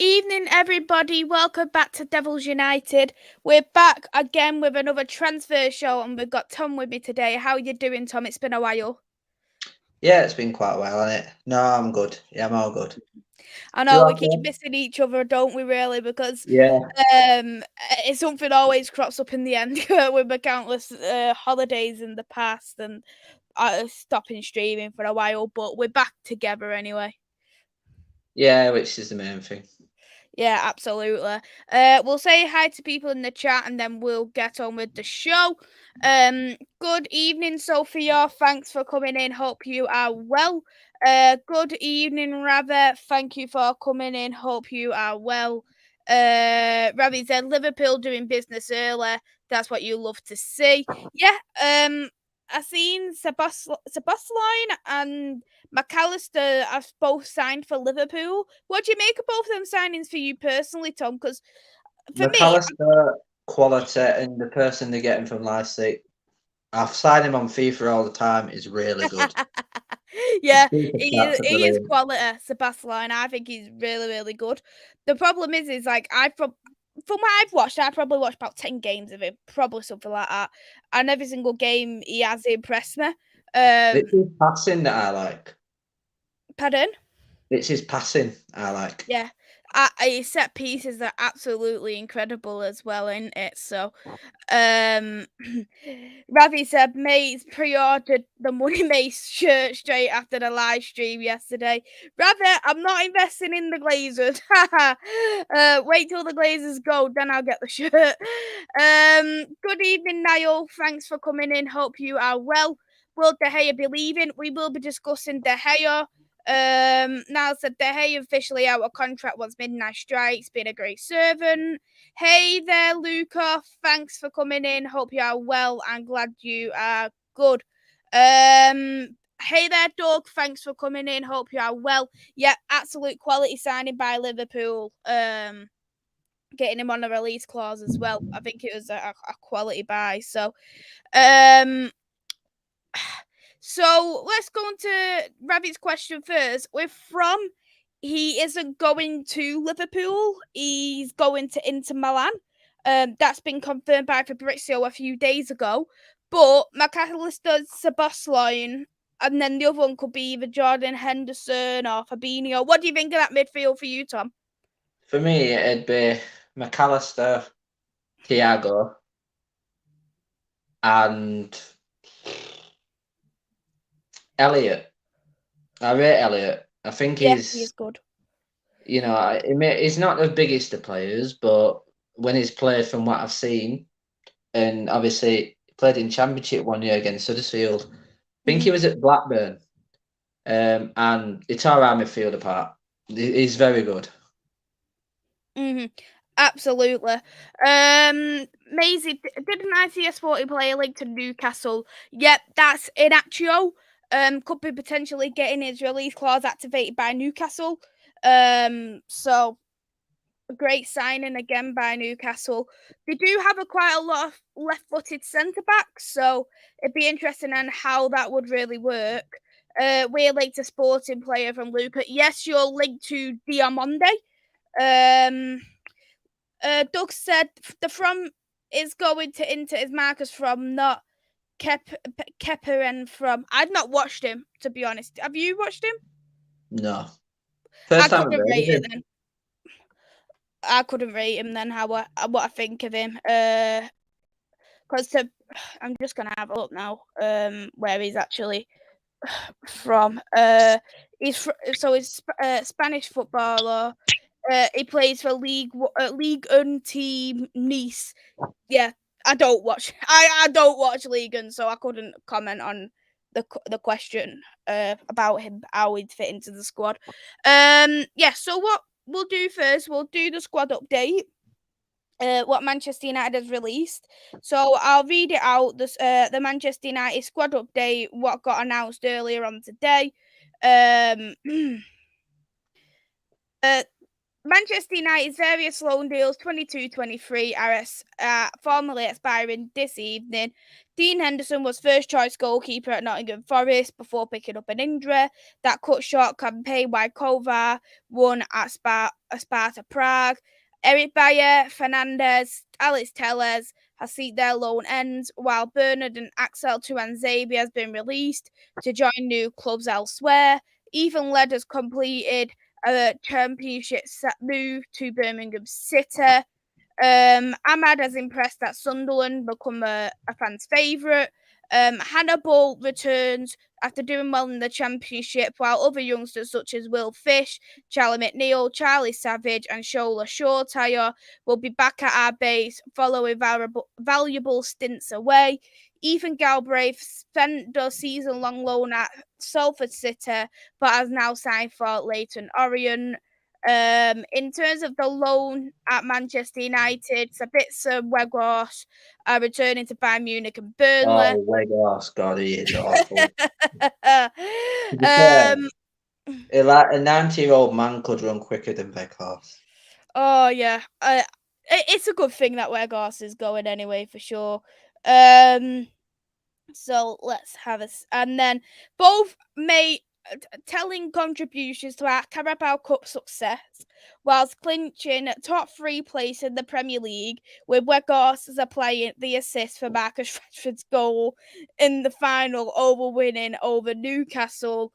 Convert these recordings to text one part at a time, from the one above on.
Evening, everybody. Welcome back to Devils United. We're back again with another transfer show, and we've got Tom with me today. How are you doing, Tom? It's been a while. Yeah, it's been quite a while, hasn't it? No, I'm good. Yeah, I'm all good. I You know we keep okay? missing each other, don't we? Really, because Yeah. it's something always crops up in the end with the countless holidays in the past and stopping streaming for a while. But we're back together anyway. Yeah, which is the main thing. Yeah, absolutely. We'll say hi to people in the chat and then we'll get on with the show. Good evening, Sophia. Thanks for coming in. Hope you are well. Good evening, Ravi. Thank you for coming in. Hope you are well. Ravi said Liverpool doing business early. That's what you love to see. Yeah. I seen Sebastian and McAllister have both signed for Liverpool. What do you make of both of them signings for you personally, Tom? Because for me, McAllister, quality, and the person they're getting from Leipzig, I've signed him on FIFA all the time, is really good. yeah, Super he is, stats are he is brilliant. quality, Sebastian. I think he's really, really good. The problem is like from what I've watched, I probably watched about 10 games of him, probably something like that. And every single game he has impressed me. It's his passing that I like. Pardon? It's his passing I like. Yeah. His set pieces are absolutely incredible as well, isn't it? So, um, Ravi said Mays pre-ordered the Money Mace shirt straight after the live stream yesterday. Ravi, I'm not investing in the Glazers. Wait till the Glazers go, then I'll get the shirt. Good evening, Niall. Thanks for coming in. Hope you are well. Will De Gea be leaving? We will be discussing De Gea. Now said De Gea officially out of contract once midnight strikes. Been a great servant. Hey there, Luca. Thanks for coming in. Hope you are well and glad you are good. Hey there, Doug. Thanks for coming in. Hope you are well. Yeah, absolute quality signing by Liverpool. Getting him on a release clause as well. I think it was a quality buy. Um, so let's go on to Ravi's question first. We're from he isn't going to Liverpool. He's going to Inter Milan. That's been confirmed by Fabrizio a few days ago. But McAllister, Sebastian, and then the other one could be either Jordan Henderson or Fabinho. What do you think of that midfield for you, Tom? For me, it'd be McAllister, Thiago, and Elliot. I rate Elliot. I think Yeah, he is he's, good. he's not the biggest of players, but when he's played from what I've seen, and obviously played in Championship one year against Huddersfield. I think he Mm-hmm. was at Blackburn, and he tore our midfield apart. He's very good. Mm-hmm. Absolutely. Maisy, didn't I see a sporting player linked to Newcastle? Yep, that's Inacio. Could be potentially getting his release clause activated by Newcastle. So great signing again by Newcastle. They do have quite a lot of left-footed centre backs, so it'd be interesting on how that would really work. We're linked to sporting player from Luca. Yes, you're linked to Diamonde. Um, Doug said the from is going to Inter is Marcus from, not Kepper and from. I've not watched him, to be honest. Have you watched him? No, I first time I've couldn't heard of rate it him. then. I couldn't rate him then. What I think of him. Because I'm just gonna have a look now. Where he's actually from. He's Spanish footballer. He plays for League One team Nice. Yeah, I don't watch. I don't watch League One, so I couldn't comment on the question about him, how he'd fit into the squad. Yeah. So what we'll do first, we'll do the squad update. What Manchester United has released. So I'll read it out. The Manchester United squad update. What got announced earlier on today. Um, uh, Manchester United's various loan deals 22-23 are formally expiring this evening. Dean Henderson was first choice goalkeeper at Nottingham Forest before picking up an injury that cut short campaign while Kovar won at Sparta Prague. Eric Bayer, Fernandez, Alex Tellez has seen their loan ends, while Bernard and Axel Tuanzebe has been released to join new clubs elsewhere. Even Led has completed a championship move to Birmingham City. Ahmad has impressed at Sunderland, become a fan's favourite. Hannibal returns after doing well in the Championship, while other youngsters such as Will Fish, Charlie McNeil, Charlie Savage, and Shola Shortire will be back at our base following valuable stints away. Ethan Galbraith spent the season long loan at Salford City, but has now signed for Leyton Orient. In terms of the loan at Manchester United, Sabitzer, Weghorst are returning to Bayern Munich and Burnley. Oh, Weghorst, God, he is awful. To be fair, um, like a 90-year-old man could run quicker than Weghorst. oh yeah, it's a good thing that Weghorst is going anyway for sure. So let's have a and then both made telling contributions to our Carabao Cup success, whilst clinching top three place in the Premier League, with Weghorst supplying the assist for Marcus Rashford's goal in the final over winning over Newcastle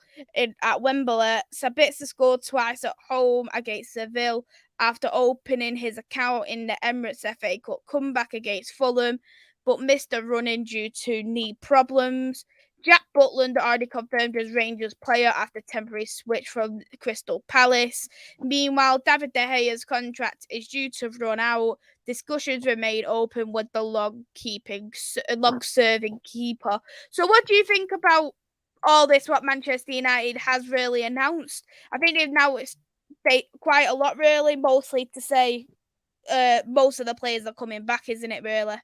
at Wembley. Sabitzer scored twice at home against Seville after opening his account in the Emirates FA Cup comeback against Fulham, but missed a run-in due to knee problems. Jack Butland already confirmed as Rangers player after temporary switch from Crystal Palace. Meanwhile, David De Gea's contract is due to run out. Discussions remain open with the long-serving keeper. So, what do you think about all this? What Manchester United has really announced? I think they've now quite a lot, really, mostly to say most of the players are coming back, isn't it? Really.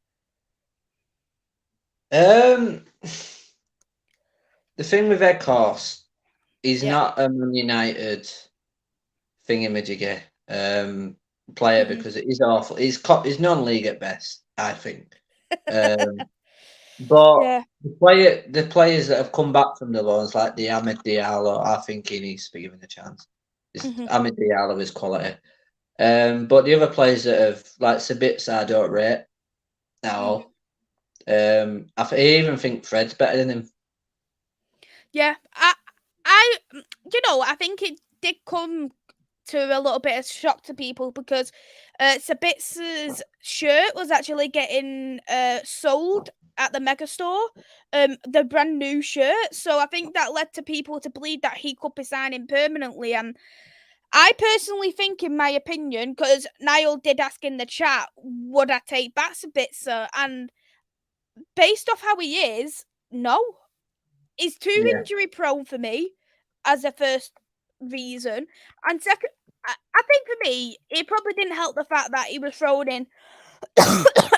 The thing with Weghorst, he's Yeah. not a Man United thingamajiggy player Mm-hmm. because it is awful. He's non-league at best, I think. But Yeah. the players that have come back from the loans, like the Ahmed Diallo, I think he needs to be given a chance. Mm-hmm. Ahmed Diallo is quality. But the other players that have, like Sabitzer, I don't rate at all. I even think Fred's better than him. Yeah. I think it did come to a little bit of shock to people because Sabitzer's shirt was actually getting sold at the mega store, the brand new shirt. So I think that led to people to believe that he could be signing permanently. And I personally think, in my opinion, because Niall did ask in the chat, would I take back Sabitzer? And based off how he is, no. He's too Yeah. injury prone for me as a first reason. And second, I think for me, it probably didn't help the fact that he was thrown in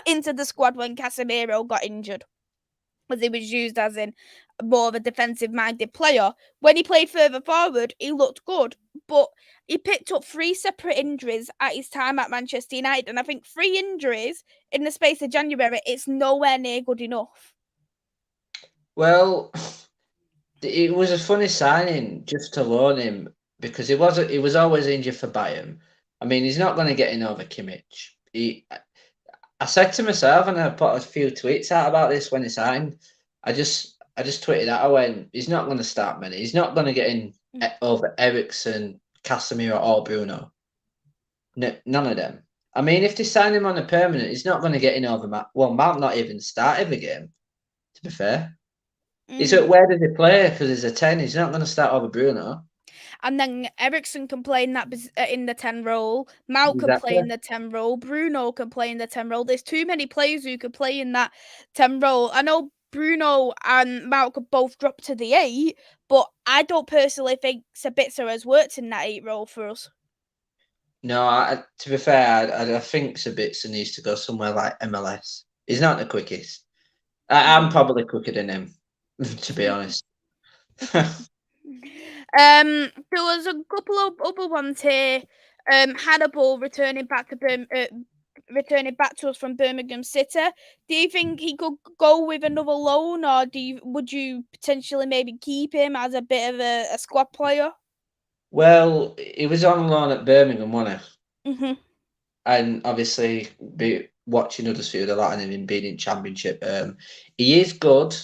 into the squad when Casemiro got injured, as he was used as in more of a defensive minded player. When he played further forward, he looked good, but he picked up 3 separate injuries at his time at Manchester United, and I think 3 injuries in the space of January, it's nowhere near good enough. Well, it was a funny signing just to loan him because he was always injured for Bayern. I mean, he's not going to get in over Kimmich. I said to myself, and I put a few tweets out about this when he signed. I just tweeted out, I went, he's not going to start many. He's not going to get in over Eriksen, Casemiro, or Bruno. None of them. I mean, if they sign him on a permanent, he's not going to get in over Mount. Well, Mount not even start every game, to be fair. So where does he play? Because he's a 10. He's not going to start over Bruno. And then Eriksen can play in that in the 10 role. Mount can play in the 10 role. Bruno can play in the 10 role. There's too many players who could play in that 10 role. I know Bruno and Mount could both drop to the 8, but I don't personally think Sabitzer has worked in that 8 role for us. No, to be fair, I think Sabitzer needs to go somewhere like MLS. He's not the quickest. I'm probably quicker than him, to be honest. There was a couple of other ones here. Hannibal returning back to us from Birmingham City. Do you think he could go with another loan, or would you potentially maybe keep him as a bit of a squad player? Well, he was on loan at Birmingham, wasn't he? Mhm. And obviously, be watching Huddersfield a lot and him being in Championship. He is good,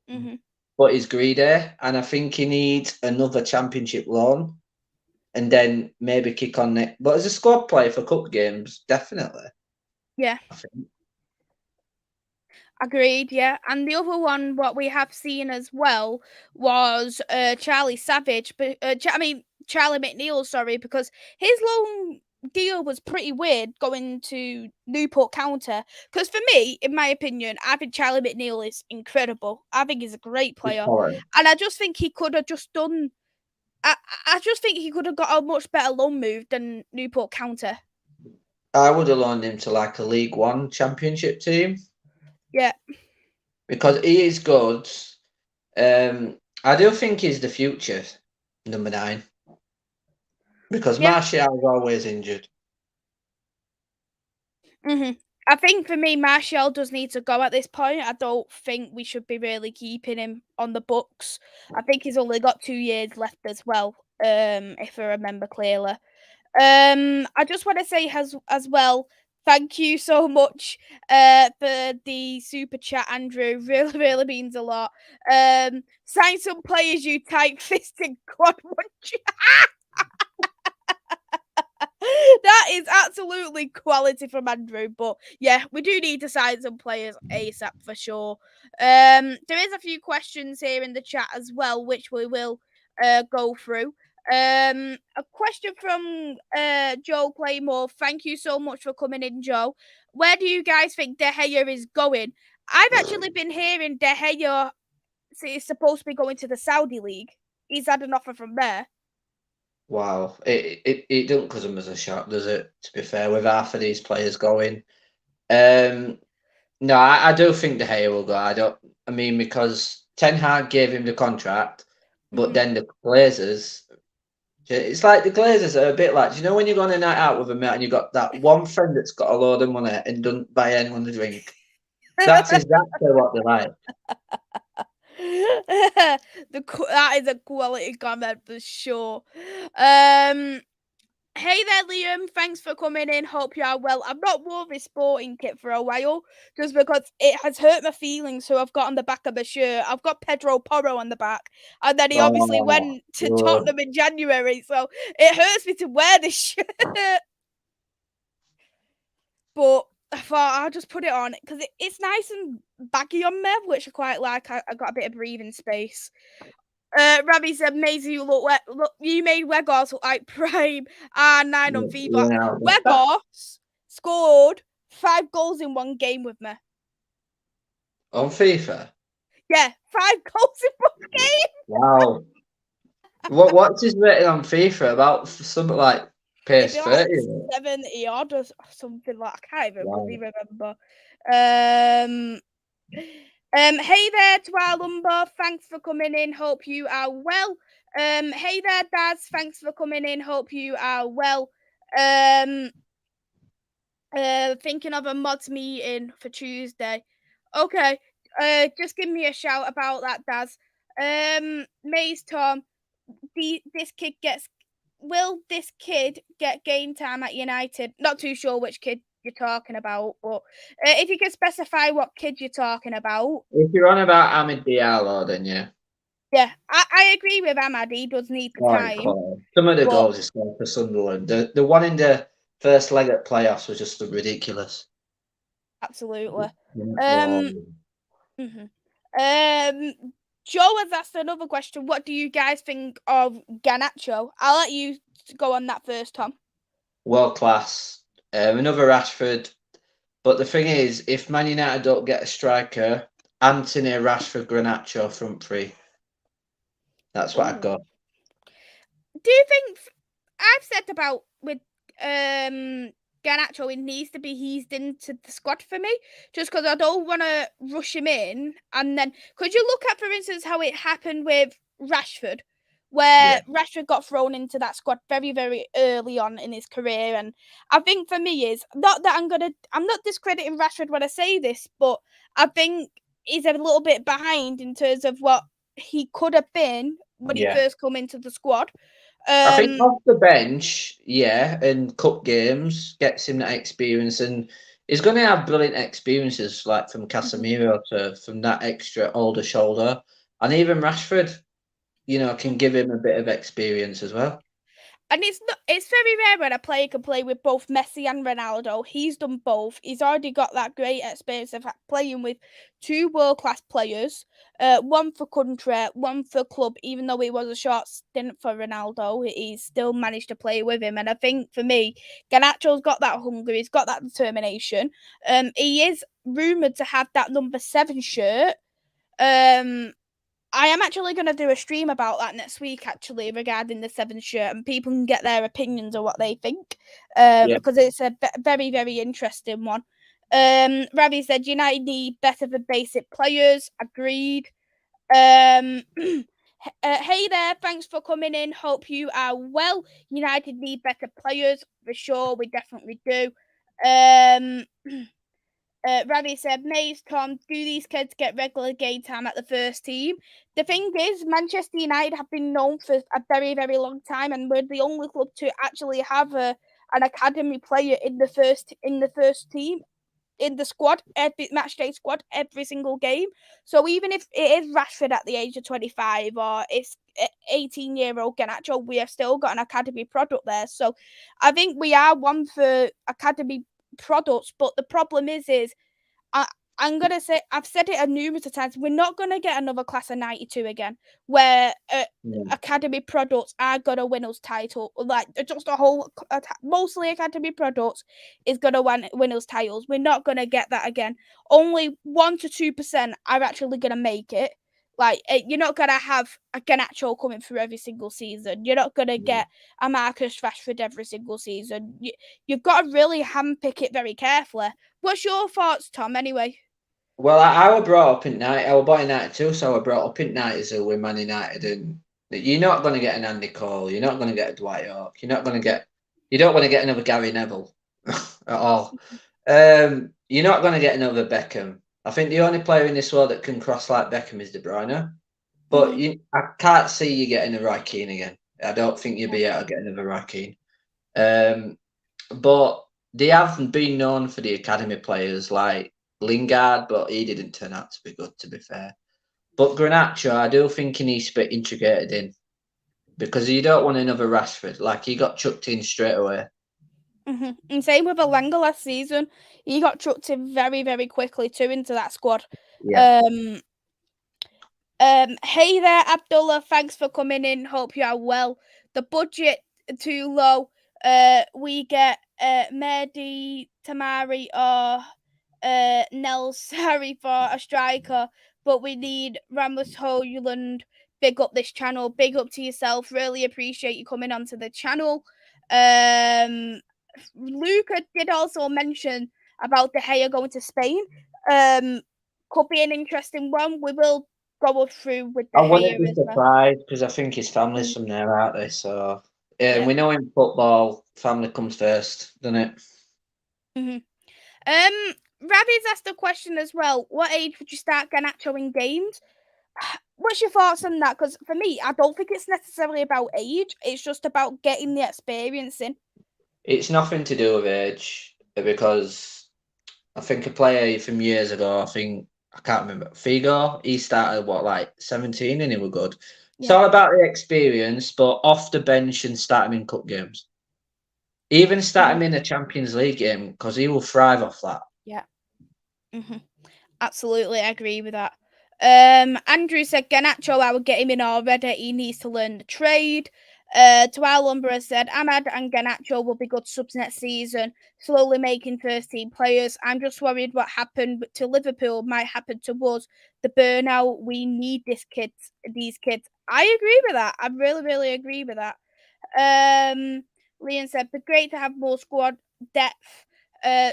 Mhm. but he's greedy, and I think he needs another Championship loan, and then maybe kick on it. But as a squad player for cup games, definitely. Yeah. I think. Agreed, yeah. And the other one, what we have seen as well, was Charlie Savage, but Charlie McNeil, sorry, because his loan deal was pretty weird going to Newport County. Because for me, in my opinion, I think Charlie McNeil is incredible. I think he's a great He's player, foreign. and I just think he could have just done. I just think he could have got a much better loan move than Newport County. I would have loaned him to like a League One Championship team Yeah. because he is good. I do think he's the future, number 9, because Yeah. Martial's always injured. Mhm. I think for me, Martial does need to go at this point. I don't think we should be really keeping him on the books. I think he's only got 2 years left as well, if I remember clearly. I just want to say as well, thank you so much for the super chat, Andrew. Really, really means a lot. Sign some players, you tight fisted quad munch. That is absolutely quality from Andrew. But yeah, we do need to sign some players ASAP for sure. There is a few questions here in the chat as well, which we will go through. A question from Joe Claymore. Thank you so much for coming in, Joe. Where do you guys think De Gea is going? I've actually been hearing De Gea is supposed to be going to the Saudi League. He's had an offer from there. Wow, it doesn't come as a shock, does it? To be fair, with half of these players going, no, I do think De Gea will go. I mean, because Ten Hag gave him the contract, but then the Glazers, it's like the Glazers are a bit like, you know, when you go on a night out with a mate and you got that one friend that's got a load of money and doesn't buy anyone a drink. That's exactly what they're like. That is a quality comment for sure. Hey there, Liam. Thanks for coming in. Hope you are well. I've not worn this sporting kit for a while just because it has hurt my feelings. So I've got on the back of the shirt, I've got Pedro Porro on the back, and then he obviously Oh, went to good. Tottenham in January. So it hurts me to wear this shirt. But I thought I'll just put it on because it's nice and baggy on me, which I quite like. I got a bit of breathing space. Rabbi said, Maisy, you made Wegos look like prime. 9 on FIFA. Yeah. Wegos scored 5 goals in one game with me. On FIFA? Yeah, 5 goals in one game. Wow. What's his rating on FIFA? About something like It'd pace be like 30, isn't it? 70 odd or something like I can't even Wow. bloody remember. Hey there to our Lumber. Thanks for coming in. Hope you are well. Hey there, Daz. Thanks for coming in. Hope you are well. Thinking of a mods meeting for Tuesday. Okay. Just give me a shout about that, Daz. Maze Tom. Will this kid get game time at United? Not too sure which kid you're talking about, but if you can specify what kid you're talking about. If you're on about Ahmed Diallo, then yeah. Yeah, I agree with Ahmad. He does need the Right, time, cool. Some of the but goals he scored for Sunderland. The one in the first leg at playoffs was just ridiculous. absolutely. Oh. Mhm. Joe has asked another question. What do you guys think of Garnacho? I'll let you go on that first, Tom. World class. Another Rashford. But the thing is, if Man United don't get a striker, Anthony, Rashford, Garnacho front three. That's what I'd Ooh. go. Do you think I've said about with Garnacho, it needs to be eased into the squad for me, just because I don't want to rush him in. And then, could you look at, for instance, how it happened with Rashford where Yeah. Rashford got thrown into that squad very, very early on in his career. And I think for me is not that I'm not discrediting Rashford when I say this, but I think he's a little bit behind in terms of what he could have been when he Yeah. first come into the squad. I think Um, off the bench, yeah, and cup games gets him that experience, and he's going to have brilliant experiences like from mhm. Casemiro to from that extra older shoulder, and even Rashford, can give him a bit of experience as well. And it's very rare when a player can play with both Messi and Ronaldo. He's done both. He's already got that great experience of playing with two world class players, one for country, one for club. Even though it was a short stint for Ronaldo, he still managed to play with him. And I think for me, Garnacho's got that hunger. He's got that determination. He is rumored to have that number 7 shirt. I am actually going to do a stream about that next week, actually, regarding the 7th shirt, and people can get their opinions of what they think, Yeah. because it's a very, very interesting one. Ravi said United need better for basic players. Agreed. Hey there, thanks for coming in. Hope you are well. United need better players for sure. We definitely do. Um, Ravi said, Mays, Tom, do these kids get regular game time at the first team? The thing is, Manchester United have been known for a very, very long time, and we're the only club to actually have an academy player in the first team, in the squad, every match day squad, every single game. So even if it is Rashford at the age of 25 or it's 18-year-old Garnacho, we have still got an academy product there. So I think we are one for academy products, but the problem is I, I'm gonna say I've said it a numerous of times. We're not gonna get another class of '92 again, where Yeah. academy products are gonna win us title. Like just a whole, mostly academy products is gonna win us titles. We're not gonna get that again. Only 1 to 2% are actually gonna make it. Like you're not gonna have a Garnacho coming through every single season. You're not gonna Yeah. get a Marcus Rashford every single season. You've got to really handpick it very carefully. What's your thoughts, Tom, anyway? Well, I was brought up in night. I was born in '92, so I was brought up in '90s with Man United, and you're not going to get an Andy Cole. You're not going to get a Dwight York. You're not going to get. You don't want to get another Gary Neville at all. You're not going to get another Beckham. I think the only player in this world that can cross like Beckham is De Bruyne. But Mm-hmm. I can't see you getting a Roy Keane again. I don't think you'll Yeah. be able to get another Roy Keane. But they haven't been known for the academy players like Lingard, but he didn't turn out to be good, to be fair. But Garnacho, I do think he needs to be integrated in because you don't want another Rashford. Like he got chucked in straight away. Mm-hmm. And same with Alanga last season. He got chucked in very, very quickly too into that squad. Yeah. Um, hey there, Abdullah. Thanks for coming in. Hope you are well. The budget too low. We get Mehdi Tamari or Nels Sari for a striker, but we need Ramos Hoyland. Big up this channel. Big up to yourself. Really appreciate you coming onto the channel. Luca did also mention about De Gea going to Spain. Could be an interesting one. We will go through with De I wouldn't Gea be as well. surprised because I think his family's Mm, from there, aren't they? So, yeah, and yeah. we know in football, family comes first, doesn't it? Mm-hmm. Ravi's asked a question as well. What age would you start Garnacho in games? What's your thoughts on that? Because for me, I don't think it's necessarily about age. It's just about getting the experience in. It's nothing to do with age because I think a player from years ago, I can't remember, Figo, he started what, like 17 and he was good. It's Yeah. all about the experience, but off the bench and start him in cup games. Even start Mm-hmm. him in a Champions League game because he will thrive off that. Yeah. Mm-hmm. Absolutely, I agree with that. Andrew said Garnacho, I would get him in already. He needs to learn the trade. To our Lumberer said Ahmad and Garnacho will be good subs next season, slowly making first team players. I'm just worried what happened to Liverpool might happen to us. The burnout. We need these kids. I agree with that. I really, really agree with that. Liam said, "Be great to have more squad depth.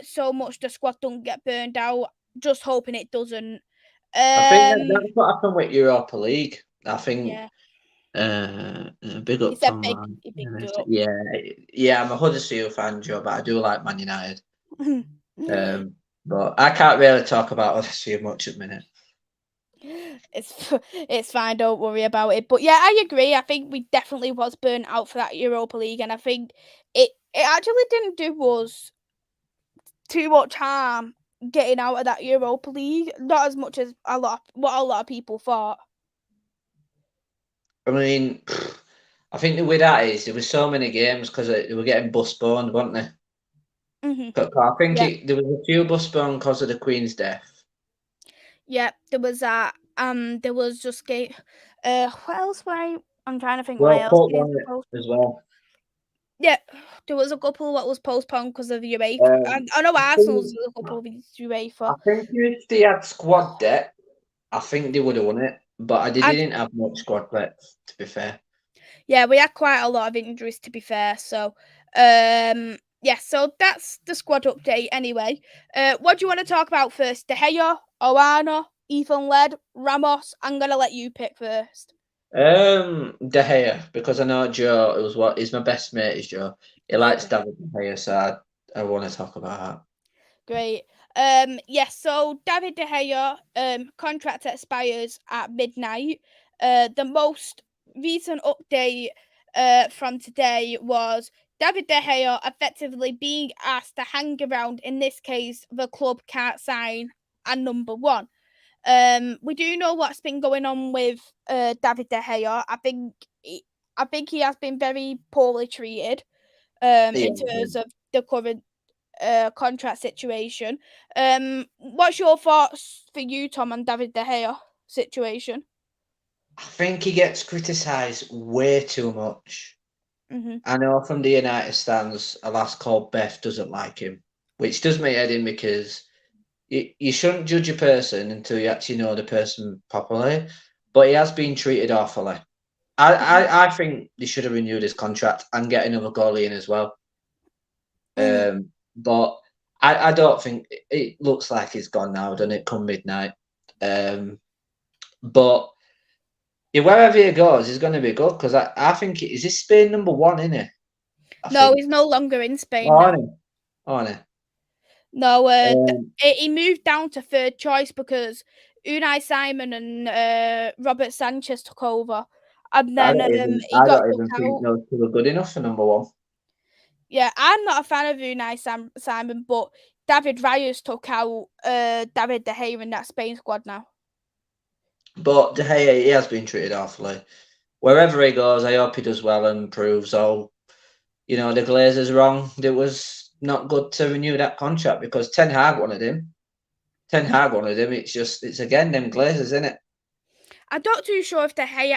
So much the squad don't get burned out. Just hoping it doesn't." I think that Um, that's what happened with Europa League. I think yeah. Big You up said Tom big, Man. you bigged it up. Yeah. I'm a Huddersfield fan, Joe, but I do like Man United. But I can't really talk about Huddersfield much at the minute. It's fine, don't worry about it. But yeah, I agree. I think we definitely was burnt out for that Europa League, and I think it actually didn't do us too much harm getting out of that Europa League. Not as much as a lot of people thought. I mean, I think the way that is, there was so many games because they were getting postponed, weren't they? Hmm. I think Yeah, there was a few postponed because of the Queen's death. yeah. There was that. There was just game. What else? I'm trying to think. Why World else Cup games won were it postponed? as well. Yeah, there was a couple that was postponed because of UEFA. Um, I know I Arsenal's think a couple of I UEFA. think if they had squad depth, I think they would have won it. But they I didn't have much squad depth, to be fair. Yeah, we had quite a lot of injuries to be fair. So, yeah, so that's the squad update anyway. What do you want to talk about first? De Gea, Oana, Ethan Led, Ramos. I'm gonna let you pick first. De Gea, because I know Joe. It was what he's my best mate. Is Joe. He likes Okay. David De Gea, so I want to talk about Great. Yes, so David De Gea, contract expires at midnight. The most recent update from today was David De Gea effectively being asked to hang around. In this case, the club can't sign a number one. We do know what's been going on with David De Gea. I think he has been very poorly treated that. in terms of the current contract situation. What's your thoughts for you, Tom, on David De Gea situation? I think he gets criticised way too much. Hmm. I know from the United stands, a lass called Beth doesn't like him, which does me head in because you shouldn't judge a person until you actually know the person properly. But he has been treated awfully. I think they should have renewed his contract and get another goalie in as well. Hmm. But I don't think it looks like he's gone now, doesn't it? Come midnight. But yeah, wherever he goes, he's going to be good because I think is this Spain number one, isn't it? I No, think. he's no longer in Oh, Spain on now. it. On it. No, Um, he moved down to third choice because Unai Simon and Robert Sanchez took over, and then he I got don't took even think out. those two are good enough for number one. Yeah, I'm not a fan of Simon, but David Reyes took out David De Gea in that Spain squad now. But De Gea, he has been treated awfully. Wherever he goes, I hope he does well and proves all, the Glazers wrong. It was not good to renew that contract because Ten Hag wanted him. Ten Hag wanted him. It's again them Glazers, isn't it? I'm not too sure if De Gea.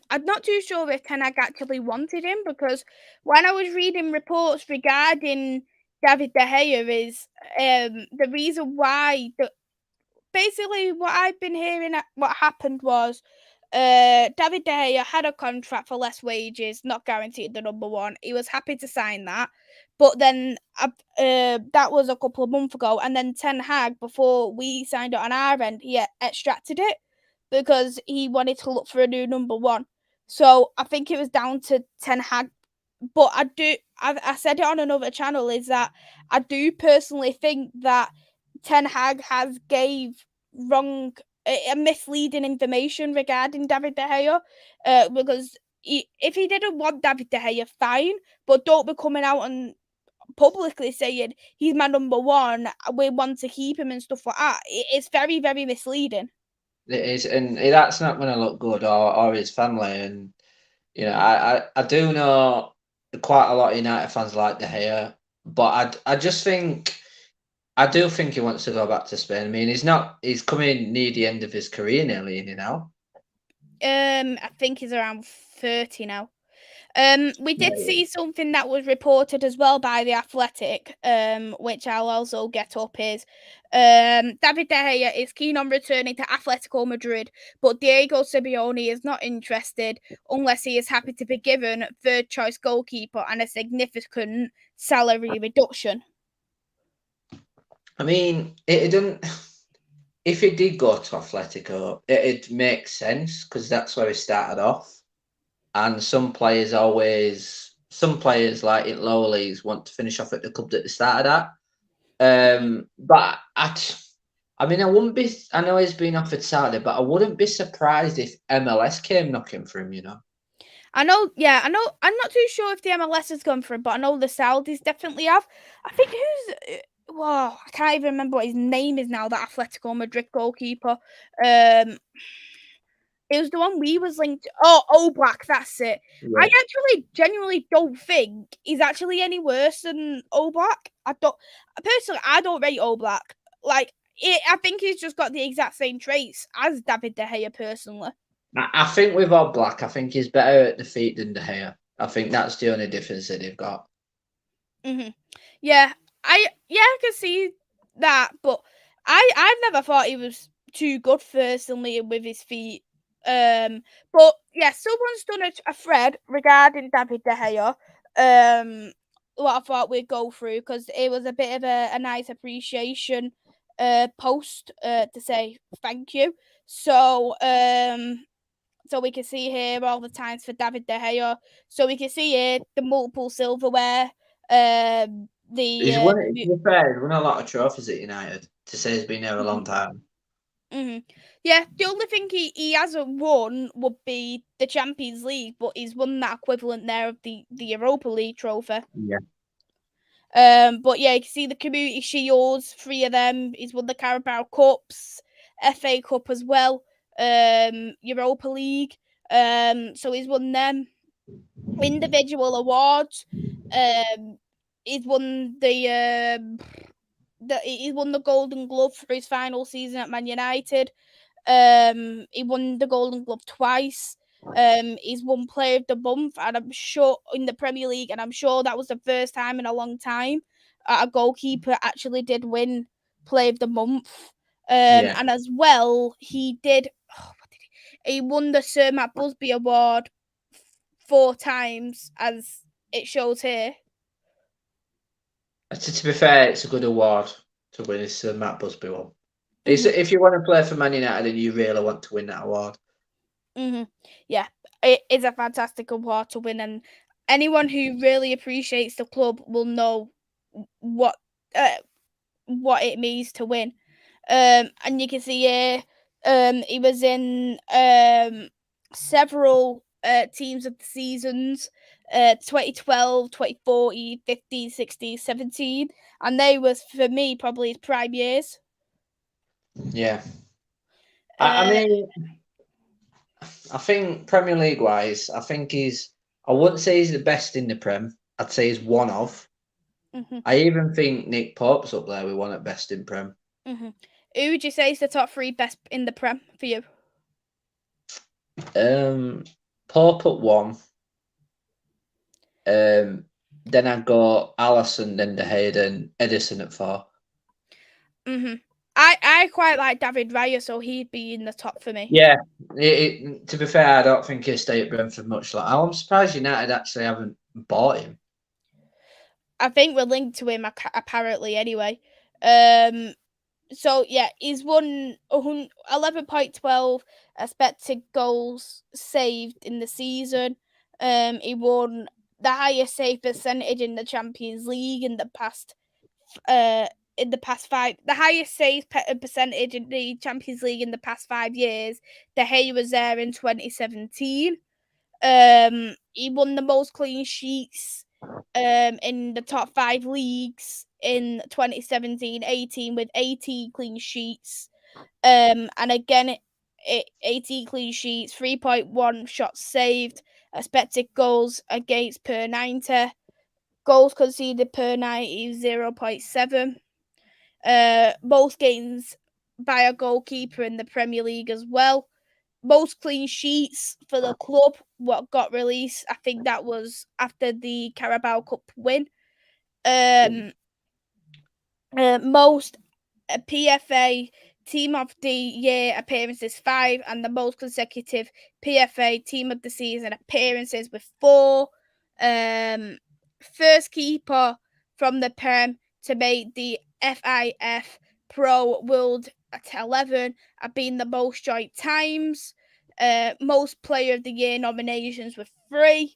I'm not too sure if Ten Hag actually wanted him because when I was reading reports regarding David De Gea, is the reason why basically what I've been hearing. What happened was David De Gea had a contract for less wages, not guaranteed the number one. He was happy to sign that. But then that was a couple of months ago. And then Ten Hag, before we signed it on our end, he extracted it because he wanted to look for a new number one. So I think it was down to Ten Hag. But I said it on another channel, is that I do personally think that Ten Hag has gave wrong misleading information regarding David De Gea, because if he didn't want David De Gea, fine, but don't be coming out and publicly saying he's my number one, we want to keep him and stuff like that. It's very, very misleading. It is, and that's not going to look good or his family. And I do know quite a lot of United fans like De Gea, but I just think I do think he wants to go back to Spain. I mean, he's coming near the end of his career nearly, now. I think he's around 30 now. We did Yeah. see something that was reported as well by the Athletic, which I'll also get up is David De Gea is keen on returning to Atletico Madrid, but Diego Simeone is not interested unless he is happy to be given third choice goalkeeper and a significant salary reduction. I mean, it doesn't. If he did go to Atletico, it'd make sense because that's where he started off. and some players like in lower leagues want to finish off at the club that they started at. But I mean, I wouldn't be. I know he's been offered Saturday, but I wouldn't be surprised if MLS came knocking for him. I know, yeah, I know. I'm not too sure if the MLS has gone for it, but I know the Saudis definitely have. I think well, I can't even remember what his name is now. That Atletico Madrid goalkeeper. It was the one we was linked. Oh, Oblak, that's it. I Yeah. actually genuinely don't think he's actually any worse than Oblak. I don't personally. I don't rate Oblak. Like, I think he's just got the exact same traits as David De Gea personally. I think with Oblak, I think he's better at the feet than De Gea. I think that's the only difference that they've got. Yeah, I can see that, but I've never thought he was too good personally with his feet. But yeah, someone's done a thread regarding David De Gea. What I thought we'd go through because it was a bit of a nice appreciation post to say thank you. So we can see here all the times for David De Gea. So we can see here the multiple silverware. He's won it. To be fair, he's won a lot of trophies at United. To say he's been there a long time. Yeah, the only thing he hasn't won would be the Champions League, but he's won that equivalent there of the Europa League trophy. Yeah. But yeah, you can see the Community Shields, 3 of them. He's won the Carabao Cups, FA Cup as well, Europa League. So he's won them. Individual awards. He's won he's won the Golden Glove for his final season at Man United. He won the Golden Glove twice. He's won Player of the Month, and I'm sure in the Premier League, and I'm sure that was the first time in a long time a goalkeeper actually did win Player of the Month. And as well, he did. What did he won the Sir Matt Busby Award 4 times, as it shows here. To be fair, it's a good award to win. It's the Matt Busby one. If you want to play for Man United and you really want to win that award. Yeah, it is a fantastic award to win, and anyone who really appreciates the club will know what it means to win. And you can see here, he was in several teams of the seasons, 2012, 2014, 15, 16, 17, and they was, for me, probably his prime years. Yeah. I mean, I think Premier League wise, I think I wouldn't say he's the best in the Prem. I'd say he's one of. I even think Nick Pope's up there with one at best in Prem. Who would you say is the top 3 best in the Prem for you? Pope at 1. Then I go Alisson, then De Gea, then Edison at 4. I quite like David Raya, so he'd be in the top for me. Yeah, to be fair, I don't think he'll stay at Brentford much. I'm surprised United actually haven't bought him. I think we're linked to him apparently anyway. So yeah, he's won 11.12 expected goals saved in the season. He won the highest save percentage in the Champions League in the past 5. The highest save percentage in the Champions League in the past 5 years. De Gea was there in 2017. He won the most clean sheets in the top 5 leagues in 2017-18 with 18 clean sheets. And again, 18 clean sheets, 3.1 shots saved, expected goals against per 90, goals conceded per 90, 0.7. Most games by a goalkeeper in the Premier League as well. Most clean sheets for the club, what got released, I think that was after the Carabao Cup win. Most PFA Team of the Year appearances 5, and the most consecutive PFA Team of the Season appearances with 4. First keeper from the Prem to make the FIF Pro World at 11, have been the most joint times. Most Player of the Year nominations with 3,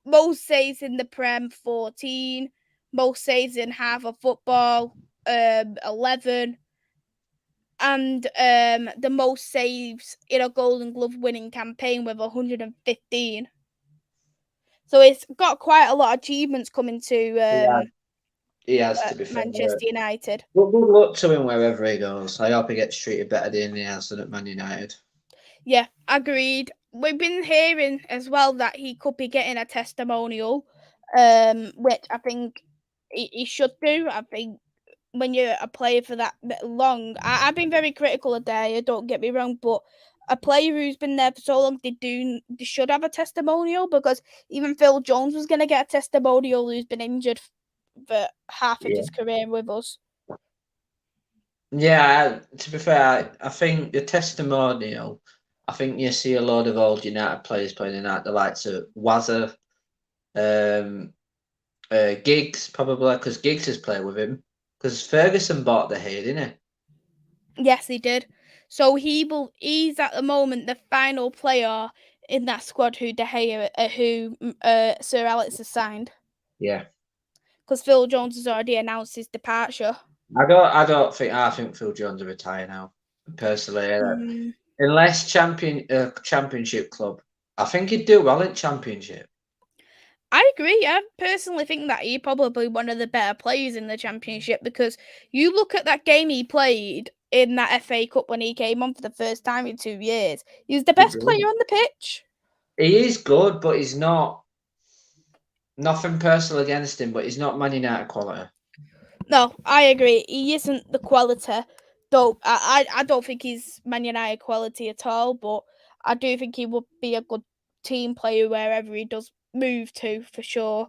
most saves in the Prem 14, most saves in half of football 11, and the most saves in a Golden Glove winning campaign with 115. So it's got quite a lot of achievements coming to He has, to be fair. Manchester United. But good luck to him wherever he goes. I hope he gets treated better than he has at Man United. Yeah, agreed. We've been hearing as well that he could be getting a testimonial, which I think he should do. I think when you're a player for that long, I've been very critical of Dyer, don't get me wrong, but a player who's been there for so long, they should have a testimonial, because even Phil Jones was going to get a testimonial, who's been injured for half of Yeah. his career with us. Yeah, to be fair, I think the testimonial, I think you see a lot of old United players playing in that, the likes of Wazza, Giggs, probably, because Giggs has played with him. Because Ferguson bought the hair, didn't he? Yes, he did. So he's at the moment the final player in that squad who Sir Alex has signed. Yeah. Because Phil Jones has already announced his departure. I think Phil Jones will retire now. Personally, unless championship club, I think he'd do well in championship. I agree. I personally think that he's probably one of the better players in the championship, because you look at that game he played in that FA Cup when he came on for the first time in 2 years. He was the best player on the pitch. He is good, but he's not. Nothing personal against him, but he's not Man United quality. No, I agree. He isn't the quality. Though I don't think he's Man United quality at all, but I do think he would be a good team player wherever he does move to, for sure.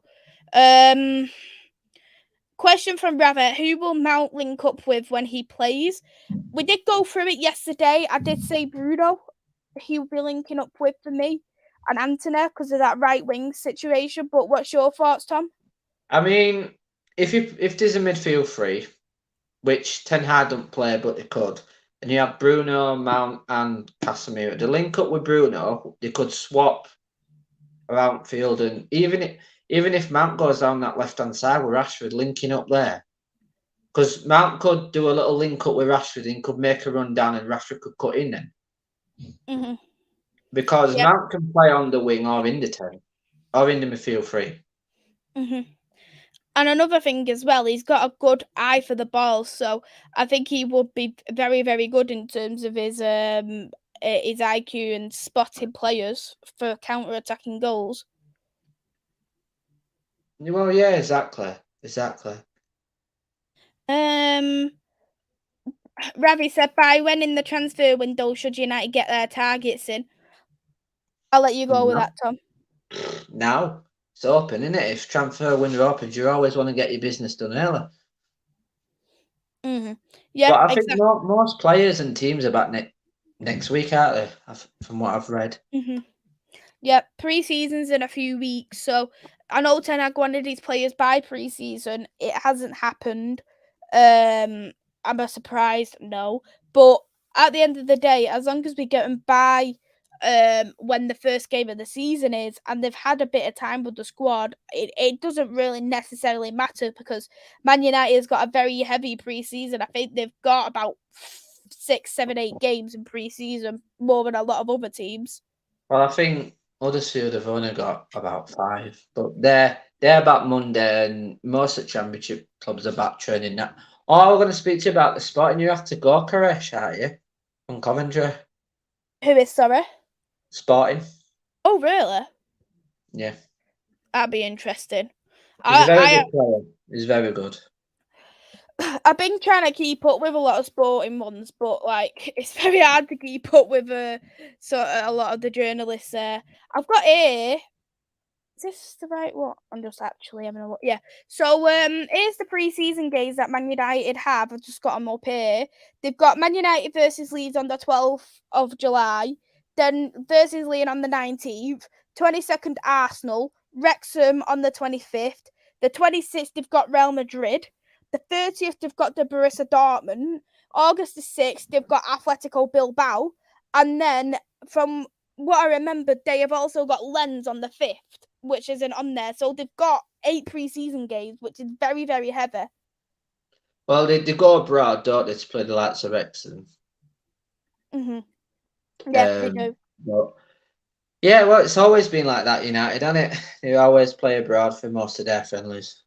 Question from Rabbit: who will Mount link up with when he plays? We did go through it yesterday. I did say Bruno. He will be linking up with for me, and Antony, because of that right wing situation. But what's your thoughts, Tom? I mean, if there's a midfield three, which Ten Hag don't play, but they could, and you have Bruno, Mount, and Casemiro, the link up with Bruno, they could swap around field, and even if Mount goes down that left hand side with Rashford, linking up there, because Mount could do a little link up with Rashford and could make a run down, and Rashford could cut in then. Mm-hmm. Because Yep. Mount can play on the wing or in the 10, or in the midfield three. Mm-hmm. And another thing as well, he's got a good eye for the ball, so I think he would be very, very good in terms of his IQ and spotting players for counter-attacking goals. Well, yeah, exactly. Ravi said, by when in the transfer window should United get their targets in? I'll let you go with that, Tom. Now it's open, isn't it? If transfer window opens, you always want to get your business done early. Mm-hmm. Yeah, but I think most players and teams are back next week, aren't they? From what I've read. Mm-hmm. Yeah, pre-season's in a few weeks, so I know Ten Hag wanted his players by pre-season. It hasn't happened. Am I surprised? No. But at the end of the day, as long as we get them by when the first game of the season is, and they've had a bit of time with the squad, it doesn't really necessarily matter, because Man United has got a very heavy pre-season. I think they've got about 6, 7, 8 games in pre-season, more than a lot of other teams. Well, I think Huddersfield have only got about 5, but they're back Monday, and most of the championship clubs are back training now. Oh, we're going to speak to you about the Sporting. You have to go, Koresh, aren't you? From Coventry. Who is, sorry? Sporting. Oh, really? Yeah. That'd be interesting. He's a very good player. He's very good. I've been trying to keep up with a lot of sporting ones, but like it's very hard to keep up with a lot of the journalists there. I've got here. Is this the right one? I'm just actually having a look. Yeah. So here's the pre-season games that Man United have. I've just got them up here. They've got Man United versus Leeds on the 12th of July, then versus Lyon on the 19th, 22nd Arsenal, Wrexham on the 25th, the 26th they've got Real Madrid, the 30th they've got the Borussia Dortmund, August the 6th they've got Atletico Bilbao, and then from what I remembered, they have also got Lens on the 5th, which isn't on there. So they've got 8 pre-season games, which is very, very heavy. Well, they go abroad, don't they, to play the likes of Wrexham. Yeah, they do. But yeah, well, it's always been like that, United, hasn't it? They always play abroad for most of their friendlies.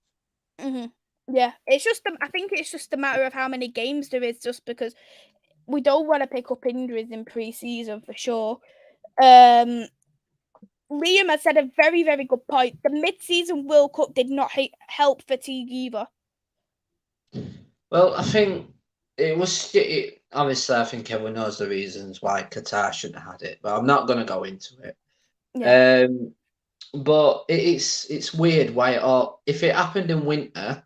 Yeah, it's just I think it's just a matter of how many games there is, just because we don't want to pick up injuries in pre-season for sure. Liam has said a very, very good point. The mid-season World Cup did not help fatigue either. Well, I think it was. Obviously, I think everyone knows the reasons why Qatar shouldn't have had it, but I'm not going to go into it. Yeah. But it's weird why it all. If it happened in winter,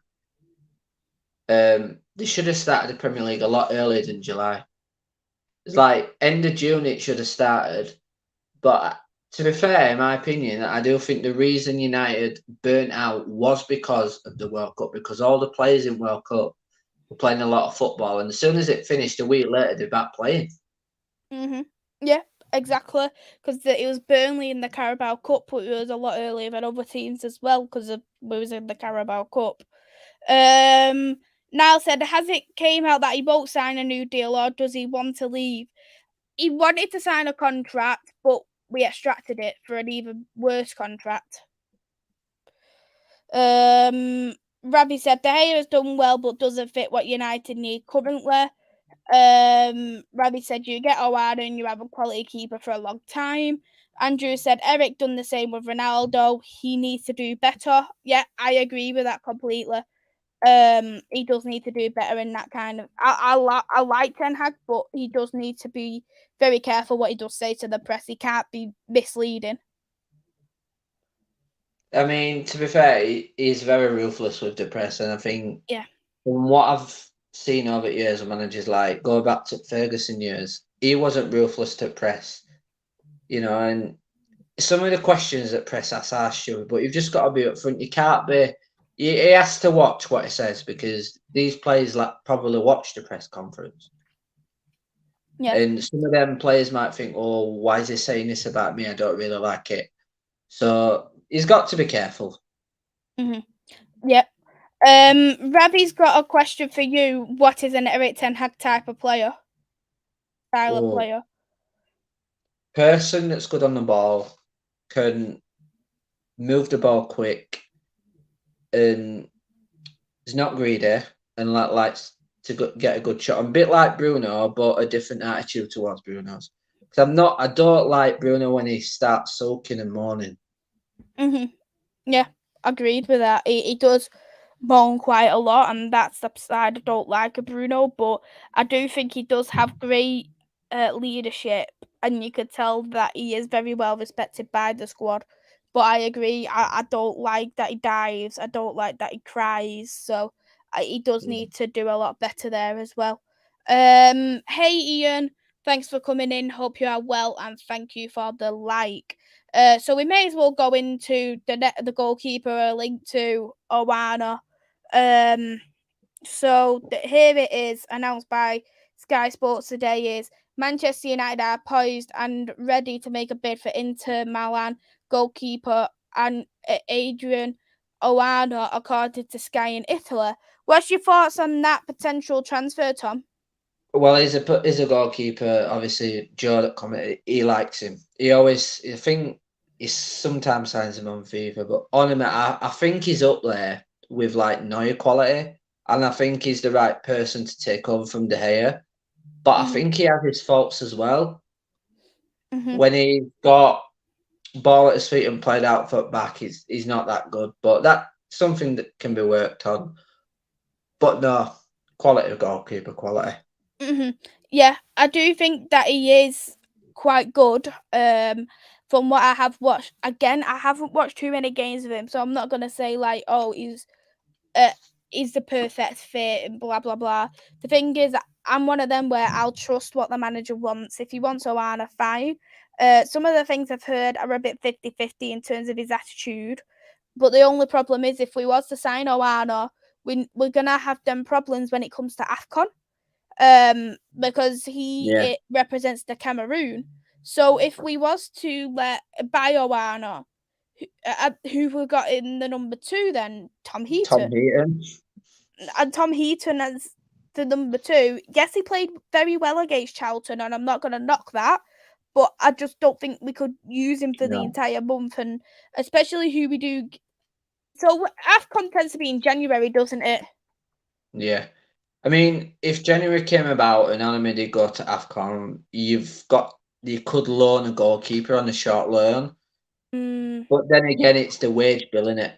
they should have started the Premier League a lot earlier than July. It's like end of June it should have started. But to be fair, in my opinion, I do think the reason United burnt out was because of the World Cup, because all the players in World Cup were playing a lot of football, and as soon as it finished a week later, they're back playing. Yeah, exactly. Because it was Burnley in the Carabao Cup, but it was a lot earlier than other teams as well, because we was in the Carabao Cup. Niall said, has it came out that he won't sign a new deal, or does he want to leave? He wanted to sign a contract, but we extracted it for an even worse contract. Ravi said, De Gea has done well, but doesn't fit what United need currently. Ravi said, you get Owada and you have a quality keeper for a long time. Andrew said, Eric done the same with Ronaldo. He needs to do better. Yeah, I agree with that completely. He does need to do better in that kind of. I like Ten Hag, but he does need to be very careful what he does say to the press. He can't be misleading. I mean, to be fair, he's very ruthless with the press, and I think Yeah. from what I've seen over years of managers, like go back to Ferguson years, he wasn't ruthless to press, and some of the questions that press asked you, but you've just got to be upfront. You can't be. He has to watch what he says, because these players probably watch the press conference. Yeah. And some of them players might think, "Oh, why is he saying this about me? I don't really like it." So he's got to be careful. Yep. Ravi's got a question for you. What is an Eric Ten Hag type of player? Style of Oh, player? person that's good on the ball, can move the ball quick, and is not greedy, and likes to get a good shot. I'm a bit like Bruno, but a different attitude towards Bruno's. Because I don't like Bruno when he starts sulking and moaning. Yeah, agreed with that. He does moan quite a lot, and that's the side I don't like of Bruno. But I do think he does have great leadership, and you could tell that he is very well respected by the squad. But I agree, I don't like that he dives. I don't like that he cries. So he does need to do a lot better there as well. Hey Ian, thanks for coming in. Hope you are well, and thank you for the like. So we may as well go into the goalkeeper linked to Owana. So here it is, announced by Sky Sports today, is Manchester United are poised and ready to make a bid for Inter Milan goalkeeper and Adrian Owana, according to Sky in Italy. What's your thoughts on that potential transfer, Tom? Well, he's a goalkeeper. Obviously, Joe that commented, he likes him. I think he sometimes signs him on FIFA, but on him, I think he's up there with like Neuer quality, and I think he's the right person to take over from De Gea. But I think he has his faults as well. When he got ball at his feet and played out foot back, he's not that good. But that's something that can be worked on. But no, quality of goalkeeper, quality. Yeah, I do think that he is quite good. From what I have watched, again, I haven't watched too many games of him, so I'm not gonna say like, oh, he's the perfect fit and blah blah blah. The thing is, I'm one of them where I'll trust what the manager wants. If he wants Oana, fine. Some of the things I've heard are a bit 50-50 in terms of his attitude. But the only problem is, if we was to sign Oana, we're gonna have them problems when it comes to AFCON. Because Yeah. it represents the Cameroon. So if we was to let Bioana, who we got in the number 2 then? Tom Tom Heaton. Heaton. And Tom Heaton as the number 2. Yes, he played very well against Charlton, and I'm not going to knock that. But I just don't think we could use him for the No. entire month, and especially who we do. So AFCON tends to be in January, doesn't it? Yeah. I mean, if January came about and Anime did go to AFCON, you could loan a goalkeeper on a short loan. Mm, But then again, it's the wage bill, innit?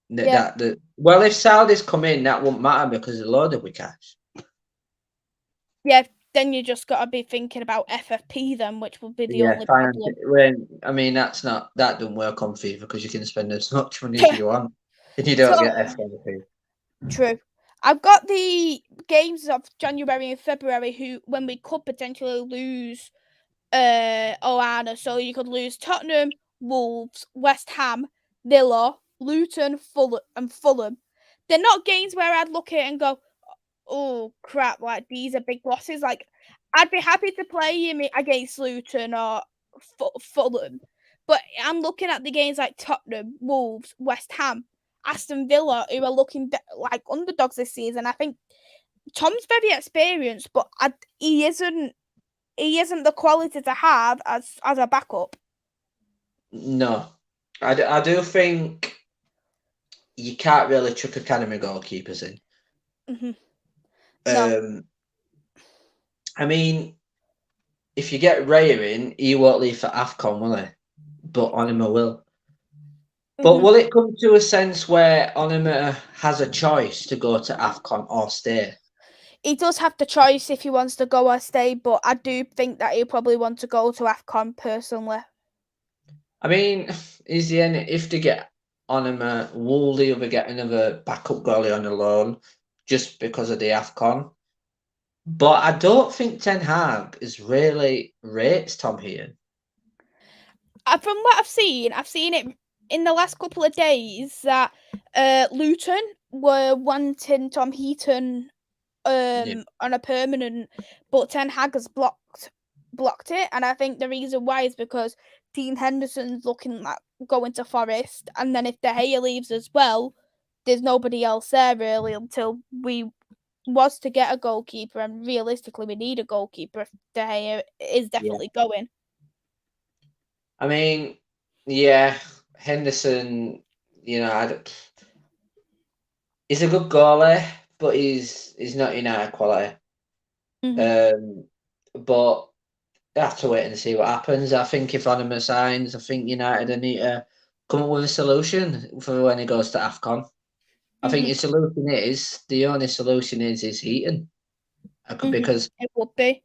yeah, Well, if Saudis come in, that won't matter because they're loaded with cash. yeah. Then you just got to be thinking about FFP then, which would be the Yeah, only finance. problem. I mean, that doesn't work on FIFA because you can spend as much money as you want and you So don't get FFP. true. I've got the games of January and February when we could potentially lose Oana. So you could lose Tottenham, Wolves, West Ham, Villa, Luton, Fulham. They're not games where I'd look at it and go, oh crap, like these are big losses. Like I'd be happy to play him against Luton or Fulham, but I'm looking at the games like Tottenham, Wolves, West Ham, Aston Villa, who are looking like underdogs this season. I think Tom's very experienced, but he isn't. He isn't the quality to have as a backup. No, I do think you can't really chuck academy goalkeepers in. Mm-hmm. No. I mean, if you get Raya in, he won't leave for AFCON, will he? But Onima will. But Mm-hmm. will it come to a sense where Onima has a choice to go to AFCON or stay? He does have the choice if he wants to go or stay, but I do think that he'll probably want to go to AFCON personally. I mean, is the end if they get Onima, will they ever get another backup goalie on a loan just because of the AFCON? But I don't think Ten Hag is really rates Tom Heaton. From what I've seen it in the last couple of days that Luton were wanting Tom Heaton Yeah. on a permanent, but Ten Hag has blocked it, and I think the reason why is because Dean Henderson's looking at going to Forest, and then if De Gea leaves as well, there's nobody else there really until we was to get a goalkeeper, and realistically we need a goalkeeper if De Gea is Yeah. definitely going. I mean, yeah, Henderson, he's a good goalie, but he's not United quality. Mm-hmm. But I have to wait and see what happens. I think if Onima signs, I think United need to come up with a solution for when he goes to AFCON. I think Mm-hmm. the only solution is Heaton. Mm-hmm. Because It would be.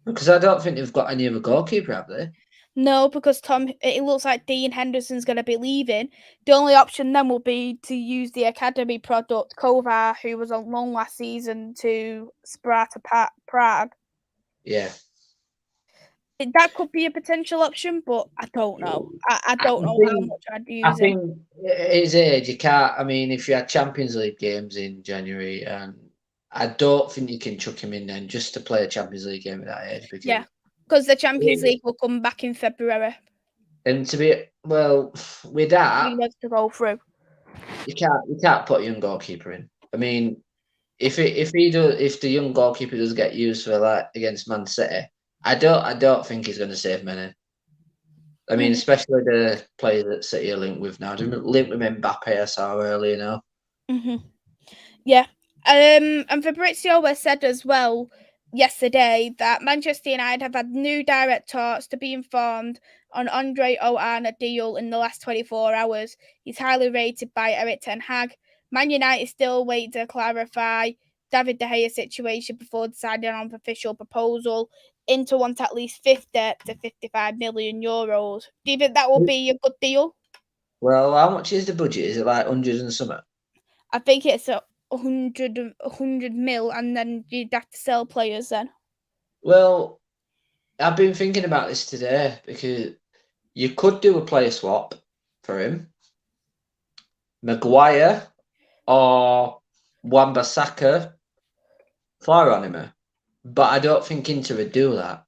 I don't think they've got any other goalkeeper, have they? No, because it looks like Dean Henderson's going to be leaving. The only option then will be to use the academy product, Kovar, who was on loan last season to Sparta Prague. Yeah. That could be a potential option, but I don't know. I I don't know how think much I'd I use him. think at his age, you can't. I mean, if you had Champions League games in January, and I don't think you can chuck him in then just to play a Champions League game at that age Yeah, because. because the Champions League will come back in February. And to be well, with We that, need to go through. you can't put a young goalkeeper in. I mean, if the young goalkeeper does get used for that against Man City, I don't think he's going to save many. I mean, Mm-hmm. especially the players that City are linked with now. Linked with Mbappe, I saw earlier, you know. Mm-hmm. Yeah. And Fabrizio was said as well yesterday that Manchester United have had new direct talks to be informed on Andre Onana deal in the last 24 hours. He's highly rated by Eric Ten Hag. Man United still wait to clarify David De Gea situation before deciding on official proposal. Inter wants at least 50 to 55 million euros. Do you think that will be a good deal? Well, how much is the budget? Is it like hundreds and something? I think it's a 100 mil, and then you'd have to sell players then. Well, I've been thinking about this today because you could do a player swap for him, Maguire or Wan-Bissaka for Onima, but I don't think Inter would do that.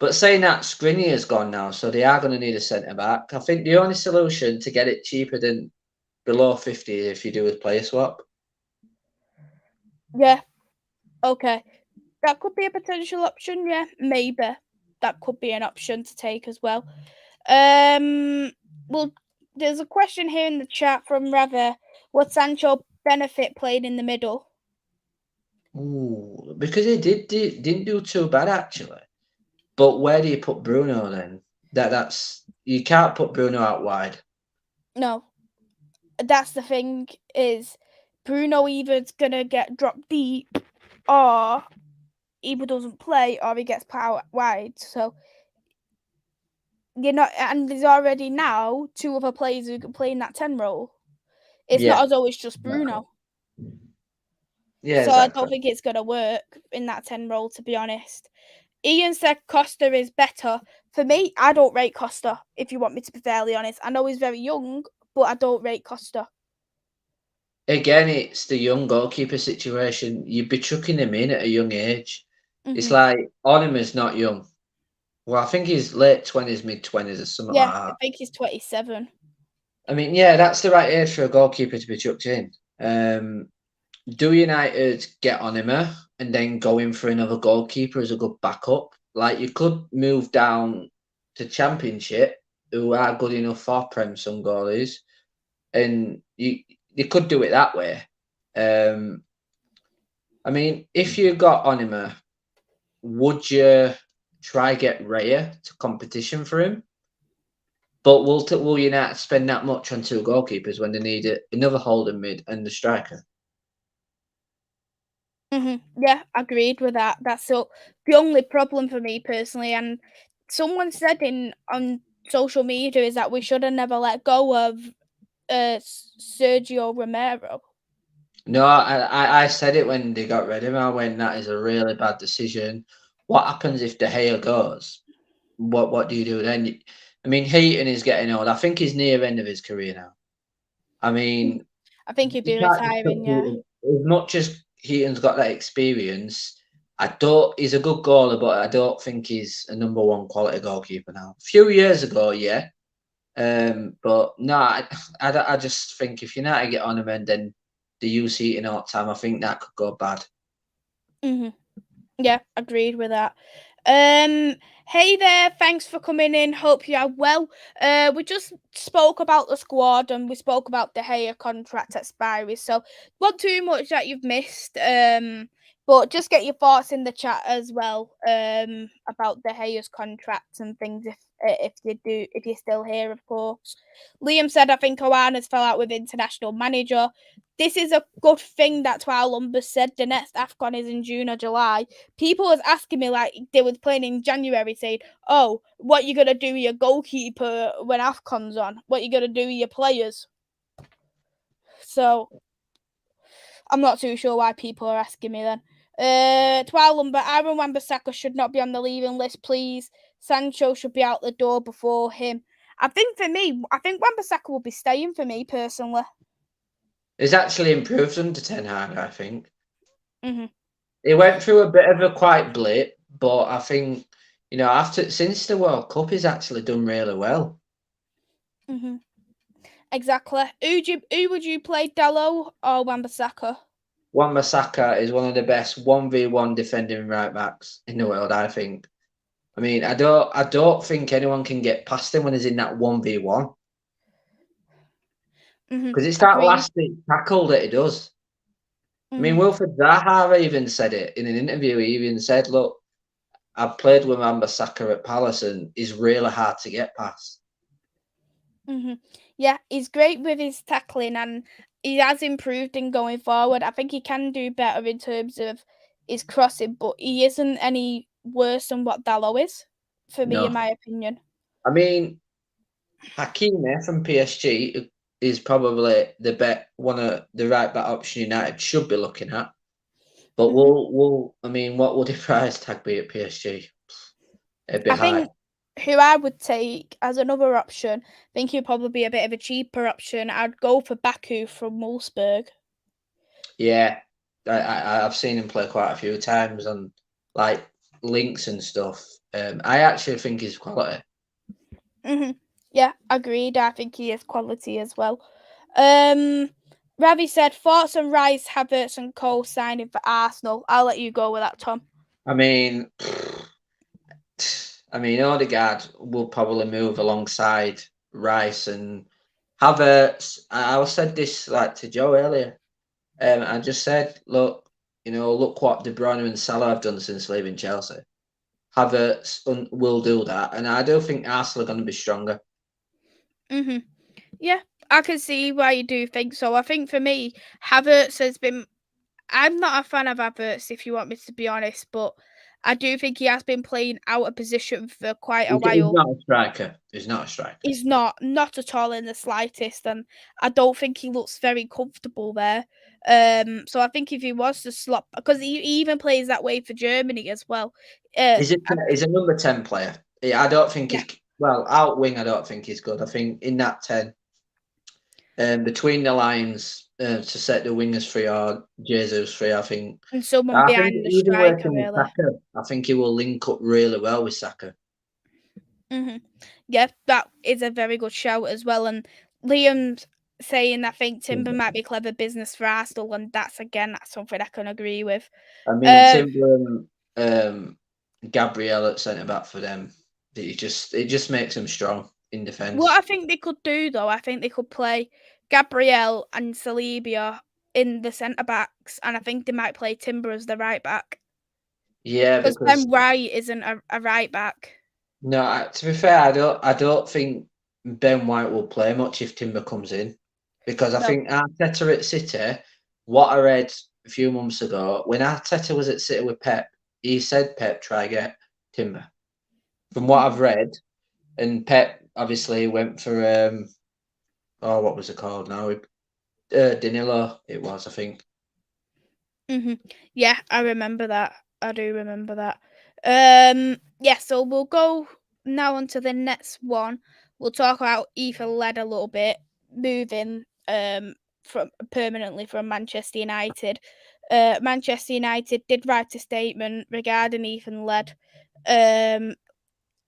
But saying that, Skriniar's gone now, so they are going to need a centre back. I think the only solution to get it cheaper than below 50 if you do a player swap. Yeah, okay. That could be a potential option, yeah, maybe. That could be an option to take as well. Well, there's a question here in the chat from Rava. Would Sancho benefit playing in the middle? Ooh, because didn't do too bad actually. But where do you put Bruno then? That's you can't put Bruno out wide. No. That's the thing, is Bruno either's gonna get dropped deep or either doesn't play or he gets put out wide. So you're not, and there's already now two other players who can play in that 10 role. It's Yeah, not as though it's just exactly. Bruno. Yeah, So I exactly. don't think it's gonna work in that 10 role, to be honest. Ian said Costa is better. For me, I don't rate Costa, if you want me to be fairly honest. I know he's very young, but I don't rate Costa. Again, it's the young goalkeeper situation. You'd be chucking him in at a young age. It's Mm-hmm. like Onimer's not young. Well, I think he's late 20s, mid 20s, or something Yeah, like I that. think he's 27. I mean, yeah, that's the right age for a goalkeeper to be chucked in. Do United get Onimer and then go in for another goalkeeper as a good backup? Like you could move down to Championship, who are good enough for Prem some goalies, and you could do it that way. I mean, if you got Onimer, would you try get Raya to competition for him? But will United spend that much on two goalkeepers when they need another holding mid and the striker? Yeah, agreed with that. That's the only problem for me personally. And someone said in on social media is that we should have never let go of Sergio Romero. No, I said it when they got rid of him. I went, that is a really bad decision. What happens if De Gea goes? What do you do then? I mean, Heaton is getting old. I think he's near end of his career now. I mean, I think he'd you be can't just retiring. put Yeah. Heaton. As much as Heaton's got that experience, I don't. He's a good goaler, but I don't think he's a number one quality goalkeeper now. A few years ago, yeah. But no, I just think if United get on him and then they use Heaton all the time, I think that could go bad. hmm Yeah, agreed with that. Um, hey there, thanks for coming in. Hope you are well. We just spoke about the squad and we spoke about the Gea contract expiry. So not too much that you've missed. But just get your thoughts in the chat as well. About the Gea's contracts and things. If you're still here, of course. Liam said I think Oana's fell out with international manager. This is a good thing. That's why Lumbus said the next AFCON is in June or July. People was asking me like they was playing in January, saying, "Oh, what you gonna do with your goalkeeper when AFCON's on? What you gonna do with your players?" So I'm not too sure why people are asking me then. Twilumber, Aaron Wan-Bissaka should not be on the leaving list, please. Sancho should be out the door before him. I think for me, I think Wan-Bissaka will be staying for me personally. He's actually improved under Ten Hag, I think. Mm-hmm. He went through a bit of a quiet blip, but I think since the World Cup, he's actually done really well. Mm-hmm. Exactly. Who would you play, Dallo or Wan-Bissaka? Wan-Bissaka is one of the best 1v1 defending right backs in the world, I think. I mean, I don't think anyone can get past him when he's in that 1v1 because it's that Agreed. last big tackle that he does. I mean, Mm-hmm. Wilfred Zaha even said it in an interview. He even said, "Look, I've played with Wan-Bissaka at Palace, and he's really hard to get past." Mm-hmm. Yeah, he's great with his tackling and he has improved in going forward. I think he can do better in terms of his crossing, but he isn't any worse than what Dallo is, for me, in No, my opinion. I mean, Hakimi from PSG is probably one of the right back option United should be looking at. But Mm-hmm. I mean, what would the price tag be at PSG? It'd be I high. think who I would take as another option, I think he'd probably be a bit of a cheaper option. I'd go for Baku from Wolfsburg. Yeah, I've seen him play quite a few times on like links and stuff. I actually think he's quality. Hmm. Yeah, agreed. I think he is quality as well. Ravi said thoughts on Rice, Havertz, and Cole signing for Arsenal. I'll let you go with that, Tom. I mean, Odegaard will probably move alongside Rice and Havertz. I said this like to Joe earlier. I just said, look, look what De Bruyne and Salah have done since leaving Chelsea. Havertz will do that, and I do think Arsenal are going to be stronger. Hmm. Yeah, I can see why you do think so. I think for me, Havertz has been. I'm not a fan of Havertz, if you want me to be honest, but I do think he has been playing out of position for quite a He's while. not a striker. He's not a striker. He's not at all in the slightest, and I don't think he looks very comfortable there. So I think if he was to slot, because he even plays that way for Germany as well. Uh, He's a number 10 player. I don't think yeah, he's well out wing. I don't think he's good. I think in that 10, between the lines to set the wingers free or Jesus free. I think. and someone I think behind the even striker, working with really. Saka, I think he will link up really well with Saka. Hmm. Yeah, that is a very good shout as well. And Liam's saying I think Timber might be clever business for Arsenal, and that's something I can agree with. I mean, Um, Timber and Gabriel at centre back for them. It just makes them strong in what I defence. think they could do though, I think they could play Gabriel and Salibia in the centre backs, and I think they might play Timber as the right back Yeah, because because Ben White isn't a right back. no, to be fair, I don't think Ben White will play much if Timber comes in, because I No. think Arteta at City. What I read a few months ago, when Arteta was at City with Pep, he said Pep try get Timber. From what I've Hmm. read, and Pep obviously went for what was it called now? Danilo. It was, I think. Hmm. Yeah, I remember that. I do remember that. Yeah, so we'll go now on to the next one. We'll talk about Ethan Led a little bit, moving from permanently from Manchester United. Manchester United did write a statement regarding Ethan Led. Um,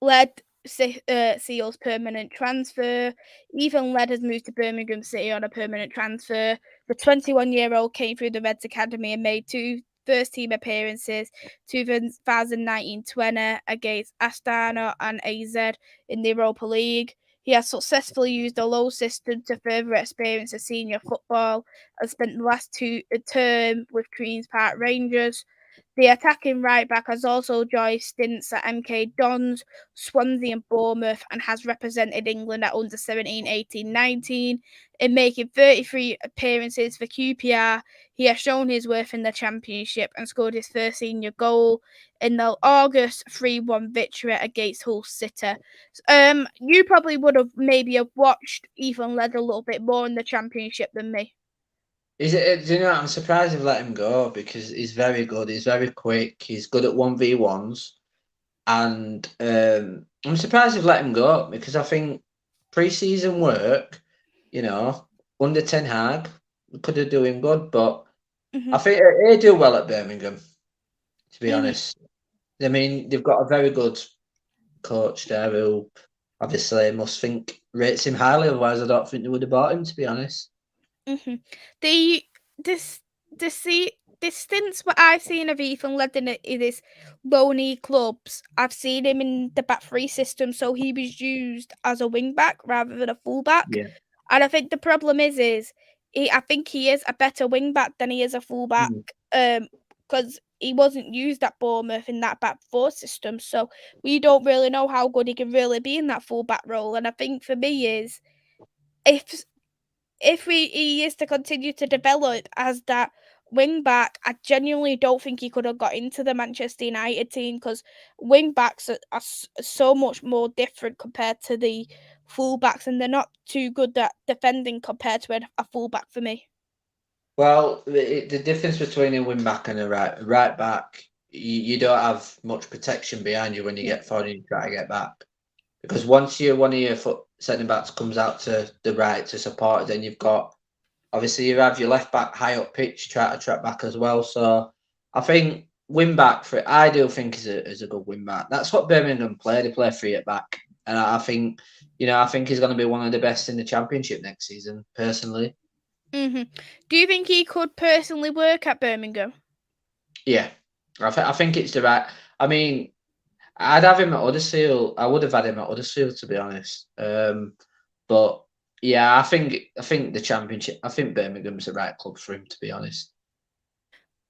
Led Seal's permanent transfer. Even Led has moved to Birmingham City on a permanent transfer. The 21-year-old came through the Reds Academy and made two first team appearances 2019-20 against Astana and AZ in the Europa League. He has successfully used the low system to further experience of senior football and spent the last term with Queen's Park Rangers. The attacking right back has also joined stints at MK Dons, Swansea, and Bournemouth, and has represented England at under 17, 18, 19. In making 33 appearances for QPR, he has shown his worth in the Championship and scored his first senior goal in the August 3-1 victory against Hull City. You probably would have maybe have watched Ethan Led a little bit more in the Championship than me. Is it? Do you know? I'm surprised they've let him go because he's very good. He's very quick. He's good at 1v1s, and I'm surprised they've let him go because I think pre-season work, you know, under Ten Hag, could have do him good. But Hmm. I think he do well at Birmingham. To be Hmm. honest, I mean they've got a very good coach there who obviously must think rates him highly. Otherwise, I don't think they would have bought him. To be honest. Hmm. The this see the stints what I've seen of Ethan led in his loanee clubs, I've seen him in the back three system, so he was used as a wing back rather than a full back. Yeah. And I think the problem is I think he is a better wing back than he is a full back. Mm. Because he wasn't used at Bournemouth in that back four system, so we don't really know how good he can really be in that full back role. And I think for me is if he is to continue to develop as that wing back, I genuinely don't think he could have got into the Manchester United team because wing backs are so much more different compared to the full backs, and they're not too good at defending compared to a full back for me. Well, the difference between a wing back and a right back, you don't have much protection behind you when you Yeah. get forward and you try to get back. Because once one of your foot centre backs comes out to the right to support, then you've got obviously you have your left back high up pitch try to track back as well. So I think win back for it. I do think is a good win back. That's what Birmingham play. They play free at back, and I think I think he's going to be one of the best in the championship next season. Personally, Do you think he could personally work at Birmingham? yeah, I think it's the right. I mean, I'd have him at Huddersfield. I would have had him at Huddersfield, to be honest. But yeah, I think the championship. I think Birmingham's the right club for him, to be honest.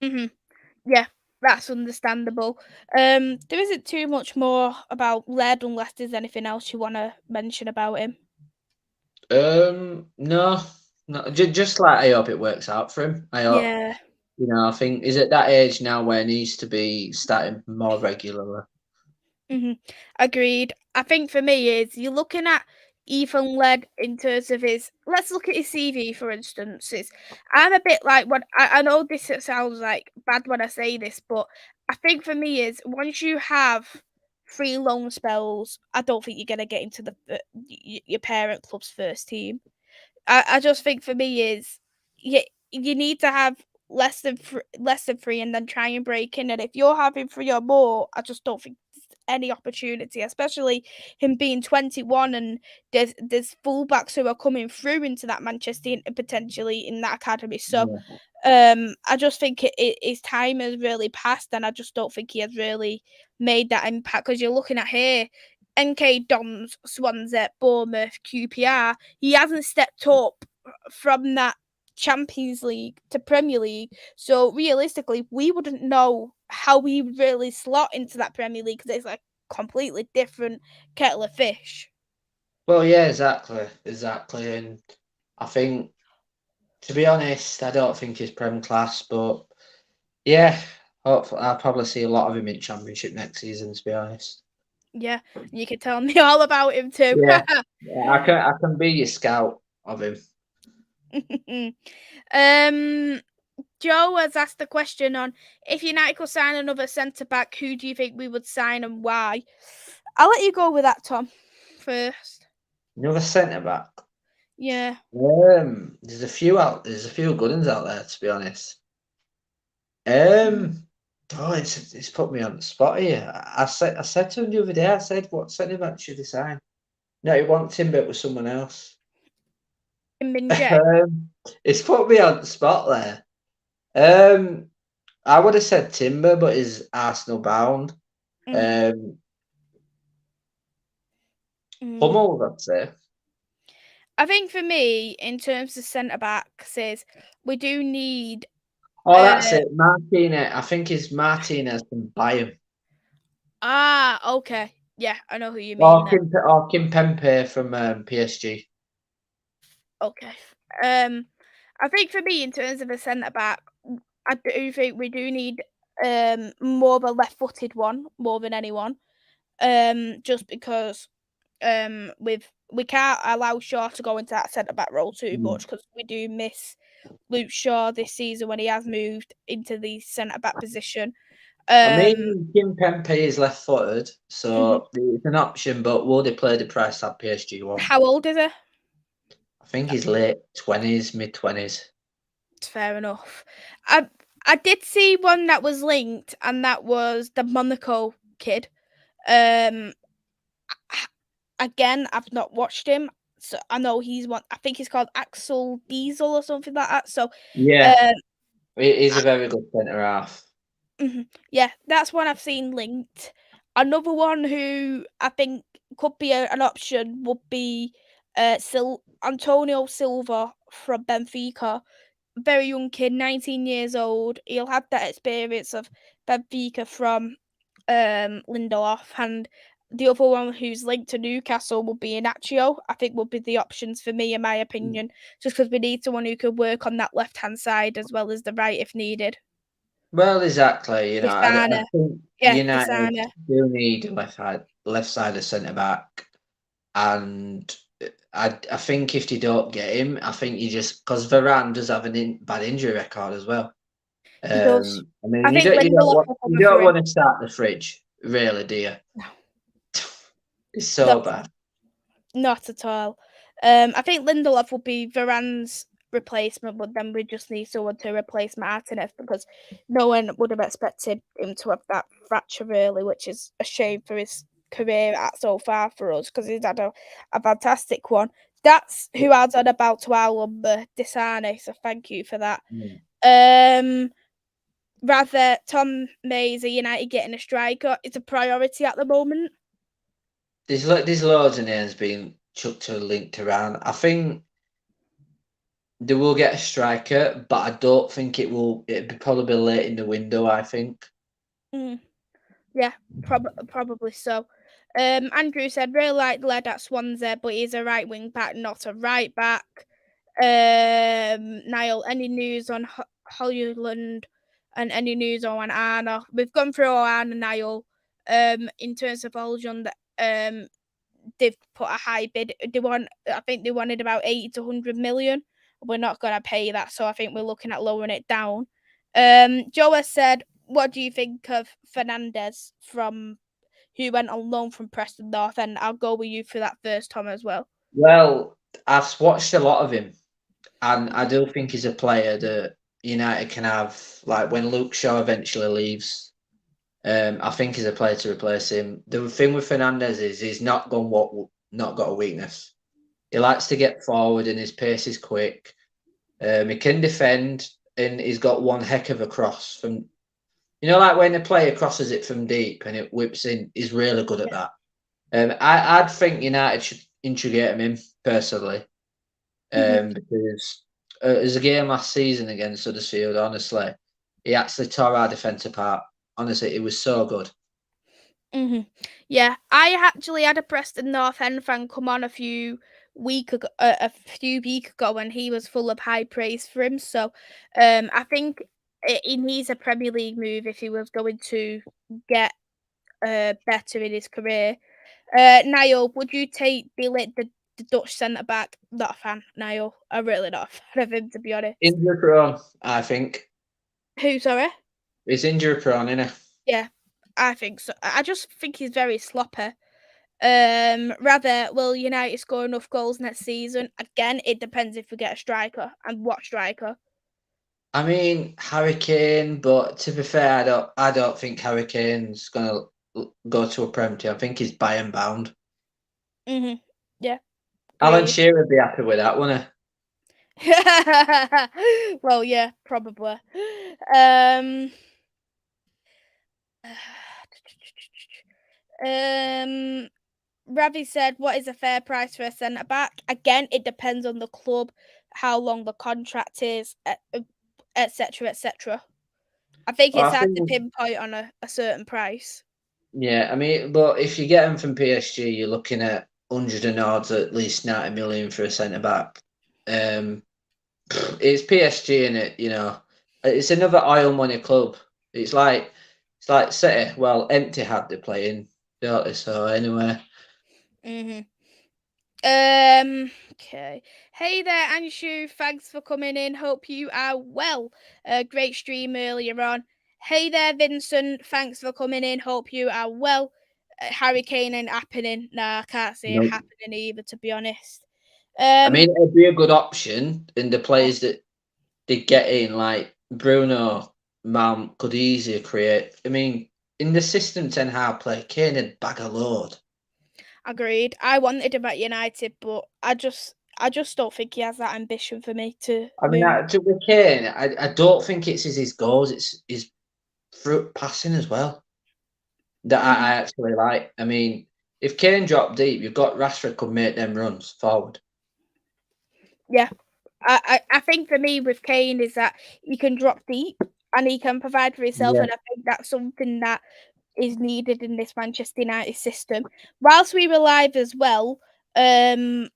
Yeah, that's understandable. There isn't too much more about Led unless there's anything else you want to mention about him. No, no, just like I hope it works out for him. I hope Yeah. I think he's at that age now where he needs to be starting more regularly. Agreed. I think for me is you're looking at Ethan Led in terms of his. Let's look at his CV for instance. I'm a bit like what I know. This sounds like bad when I say this, but I think for me is once you have 3 loan spells, I don't think you're gonna get into your parent club's first team. I just think for me is you need to have less than three and then try and break in. And if you're having 3 or more, I just don't think there's any opportunity, especially him being 21 and there's fullbacks who are coming through into that Manchester potentially in that academy. So Yeah. I just think his time has really passed, and I just don't think he has really made that impact because you're looking at here. NK Dons, Swansea, Bournemouth, QPR. He hasn't stepped up from that Champions League to Premier League. So realistically, we wouldn't know how we really slot into that Premier League because it's like completely different kettle of fish. Well, yeah, exactly, and I think, to be honest, I don't think he's prem class, but yeah, hopefully I'll probably see a lot of him in Championship next season. To be honest, Yeah, you can tell me all about him too. yeah, I can be your scout of him. um, Joe has asked the question on if United could sign another centre back, who do you think we would sign and why? I'll let you go with that, Tom, first. Another centre back. Yeah. There's a few out. There's a few good ones out there, to be honest. Oh, it's put me on the spot here. I said to him the other day. I said, "What centre back should he sign?" No, he wants him, but with someone else. Minjay. It's put me on the spot there. I would have said Timber, but he's Arsenal bound. Mm. Hummels, I'd say. I think for me, in terms of centre backs, is we do need. Oh, that's it. Martinez. I think it's Martinez from Bayern. Okay. Yeah, I know who you mean. Or Kimpembe from PSG. Okay. I think for me, in terms of a centre back, I do think we do need more of a left-footed one more than anyone. Just because we can't allow Shaw to go into that centre back role too much because we do miss Luke Shaw this season when he has moved into the centre back position. I mean, Kimpembe is left-footed, so it's an option. But will they play the price that PSG want? How old is he? I think he's late 20s, mid-20s. Fair enough. I did see one that was linked, and that was the Monaco kid. Again, I've not watched him, so I know he's one. I think he's called Axel Diesel or something like that. So yeah, he's a very good centre half. Yeah, that's one I've seen linked. Another one who I think could be an option would be Antonio Silva from Benfica. Very young kid, 19 years old. He'll have that experience of Benfica from Lindelof, and the other one who's linked to Newcastle would be Inacio. I think would be the options for me, in my opinion, just because we need someone who could work on that left-hand side as well as the right if needed. Well, exactly. I Desana. think Yeah, United Desana. do need a left side of centre back, and I think if they don't get him, I think you just because Varane does have a bad injury record as well. He does. I mean, I you think don't Lindelof want will cover for him. to start the fridge, really, do you? No, It's so bad. not at all. I think Lindelof will be Varane's replacement, but then we just need someone to replace Martinez because no one would have expected him to have that fracture early, which is a shame for his career so far for us because he's had a fantastic one. That's who I was on about to our number, Desane, so thank you for that. Rather, Tom Maisy United getting a striker is a priority at the moment. There's loads of names being chucked or linked around. I think they will get a striker, but I don't think it will. It'll be probably late in the window, I think. Yeah, probably so. Andrew said, really like the lad at Swansea, but he's a right wing back, not a right back. Niall, any news on Holland and any news on Anna? We've gone through Anna, Niall. In terms of Holland, they've put a high bid. I think they wanted about 80 to 100 million. We're not going to pay that, so I think we're looking at lowering it down. Joe has said, what do you think of Fernandez who went on loan from Preston North? And I'll go with you for that first, Tom, as well. Well, I've watched a lot of him, and I do think he's a player that United can have. Like when Luke Shaw eventually leaves, I think he's a player to replace him. The thing with Fernandez is he's not got a weakness. He likes to get forward, and his pace is quick. He can defend, and he's got one heck of a cross from. Like when a player crosses it from deep and it whips in, he's really good at that. I'd think United should integrate him in personally, because there's a game last season against Huddersfield. Honestly, he actually tore our defence apart. Honestly, it was so good. Yeah, I actually had a Preston North End fan come on a few weeks ago, and he was full of high praise for him. So, I think he needs a Premier League move if he was going to get better in his career. Niall, would you take Billet, the Dutch centre back? Not a fan, Niall. I'm really not a fan of him, to be honest. Injury prone, I think. Who, sorry? He's injury prone, isn't he? Yeah, I think so. I just think he's very sloppy. Rather, will United score enough goals next season? Again, it depends if we get a striker and what striker. I mean, Harry Kane, but to be fair, I don't think Harry Kane's gonna go to a Prem team. I think he's Bayern bound. Yeah. Alan Great. Shearer would be happy with that, wouldn't he? Well, yeah, probably. Ravi said, what is a fair price for a centre back? Again, it depends on the club, how long the contract is, etc., etc. I think it's hard to pinpoint on a certain price. Yeah, I mean, but if you get him from PSG, you're looking at 100 and odds, at least 90 million for a centre back. It's PSG in it, It's another oil money club. It's like City. Well, empty had they playing, don't they? So anyway. Okay. Hey there, Anshu. Thanks for coming in. Hope you are well. Great stream earlier on. Hey there, Vincent. Thanks for coming in. Hope you are well. Harry Kane ain't happening. Nah, I can't see it happening either, to be honest. I mean, it'd be a good option, and the players that they get in, like Bruno, Mount, could easily create. I mean, in the system Ten Hag play, Kane would bag a load. Agreed. I wanted him at United, but I just don't think he has that ambition for me to. I mean, with Kane, I don't think it's his goals; it's his fruit passing as well that I actually like. I mean, if Kane dropped deep, you've got Rashford could make them runs forward. Yeah, I think for me with Kane is that he can drop deep and he can provide for himself, and I think that's something that is needed in this Manchester United system. Whilst we were live as well, it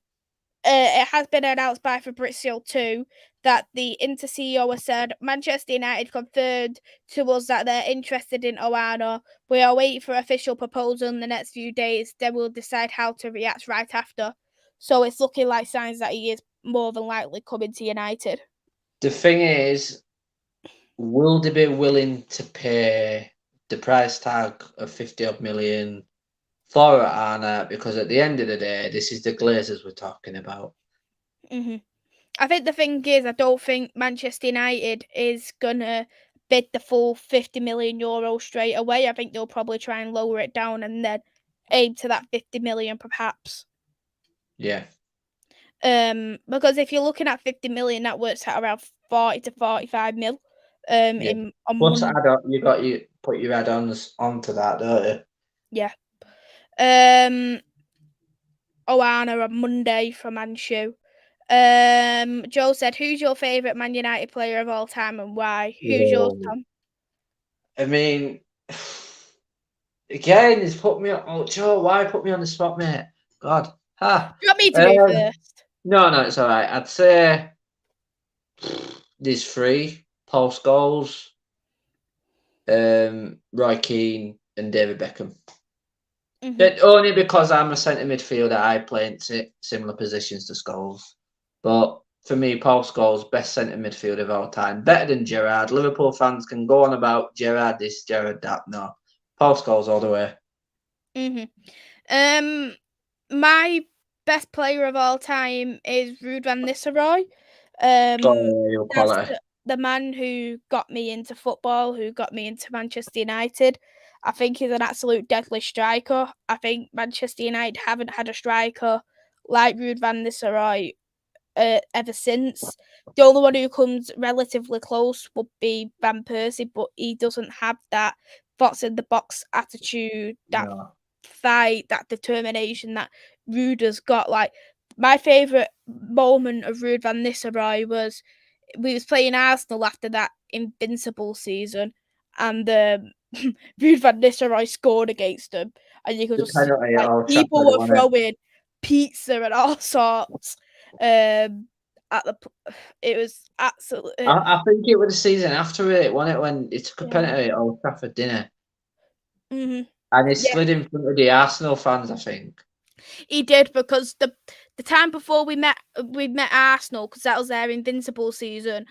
has been announced by Fabrizio too that the Inter CEO has said Manchester United confirmed to us that they're interested in Oana. We are waiting for official proposal in the next few days. Then we'll decide how to react right after. So it's looking like signs that he is more than likely coming to United. The thing is, will they be willing to pay the price tag of 50-odd million for Anna? Because at the end of the day, this is the Glazers we're talking about. I think the thing is, I don't think Manchester United is gonna bid the full 50 million euro straight away. I think they'll probably try and lower it down and then aim to that 50 million perhaps. Yeah, Because if you're looking at 50 million, that works out around 40 to 45 mil. yeah. In on Plus, Monday, add on, you got you put your add-ons onto that, don't you? yeah. Um, Oana on Monday from Anshu. Joe said, "Who's your favourite Man United player of all time and why?" Who's yours, Yeah. Tom? I mean, again, it's put me on. Oh, Joe, why put me on the spot, mate? God, ha. You want me to go Um, first? no, it's all right. I'd say there's three: Paul Scholes, Roy Keane, and David Beckham. Mhm. But only because I'm a centre midfielder, I play in similar positions to Scholes. But for me, Paul Scholes, best centre midfielder of all time, better than Gerrard. Liverpool fans can go on about Gerrard this, Gerrard that. No, Paul Scholes all the way. Mhm. My best player of all time is Ruud van Nistelrooy. Um, Oh, yeah, that's quality. the man who got me into football, who got me into Manchester United. I think he's an absolute deadly striker. I think Manchester United haven't had a striker like Ruud van Nistelrooy ever since. The only one who comes relatively close would be Van Persie, but he doesn't have that box in the box attitude, that No, fight, that determination that Ruder's got. Like my favourite moment of Ruud van Nistelrooy was we was playing Arsenal after that invincible season, and Ruud van Nistelrooy scored against them, and you could the just see penalty at like Old people Trafford, were wasn't it? throwing pizza and all sorts. At the it was absolutely I think it was the season after it, wasn't it, when he took a yeah. penalty at Old Trafford, didn't he? Mhm. And he Yeah, slid in front of the Arsenal fans, I think. he did because the time before we met Arsenal because that was their invincible season.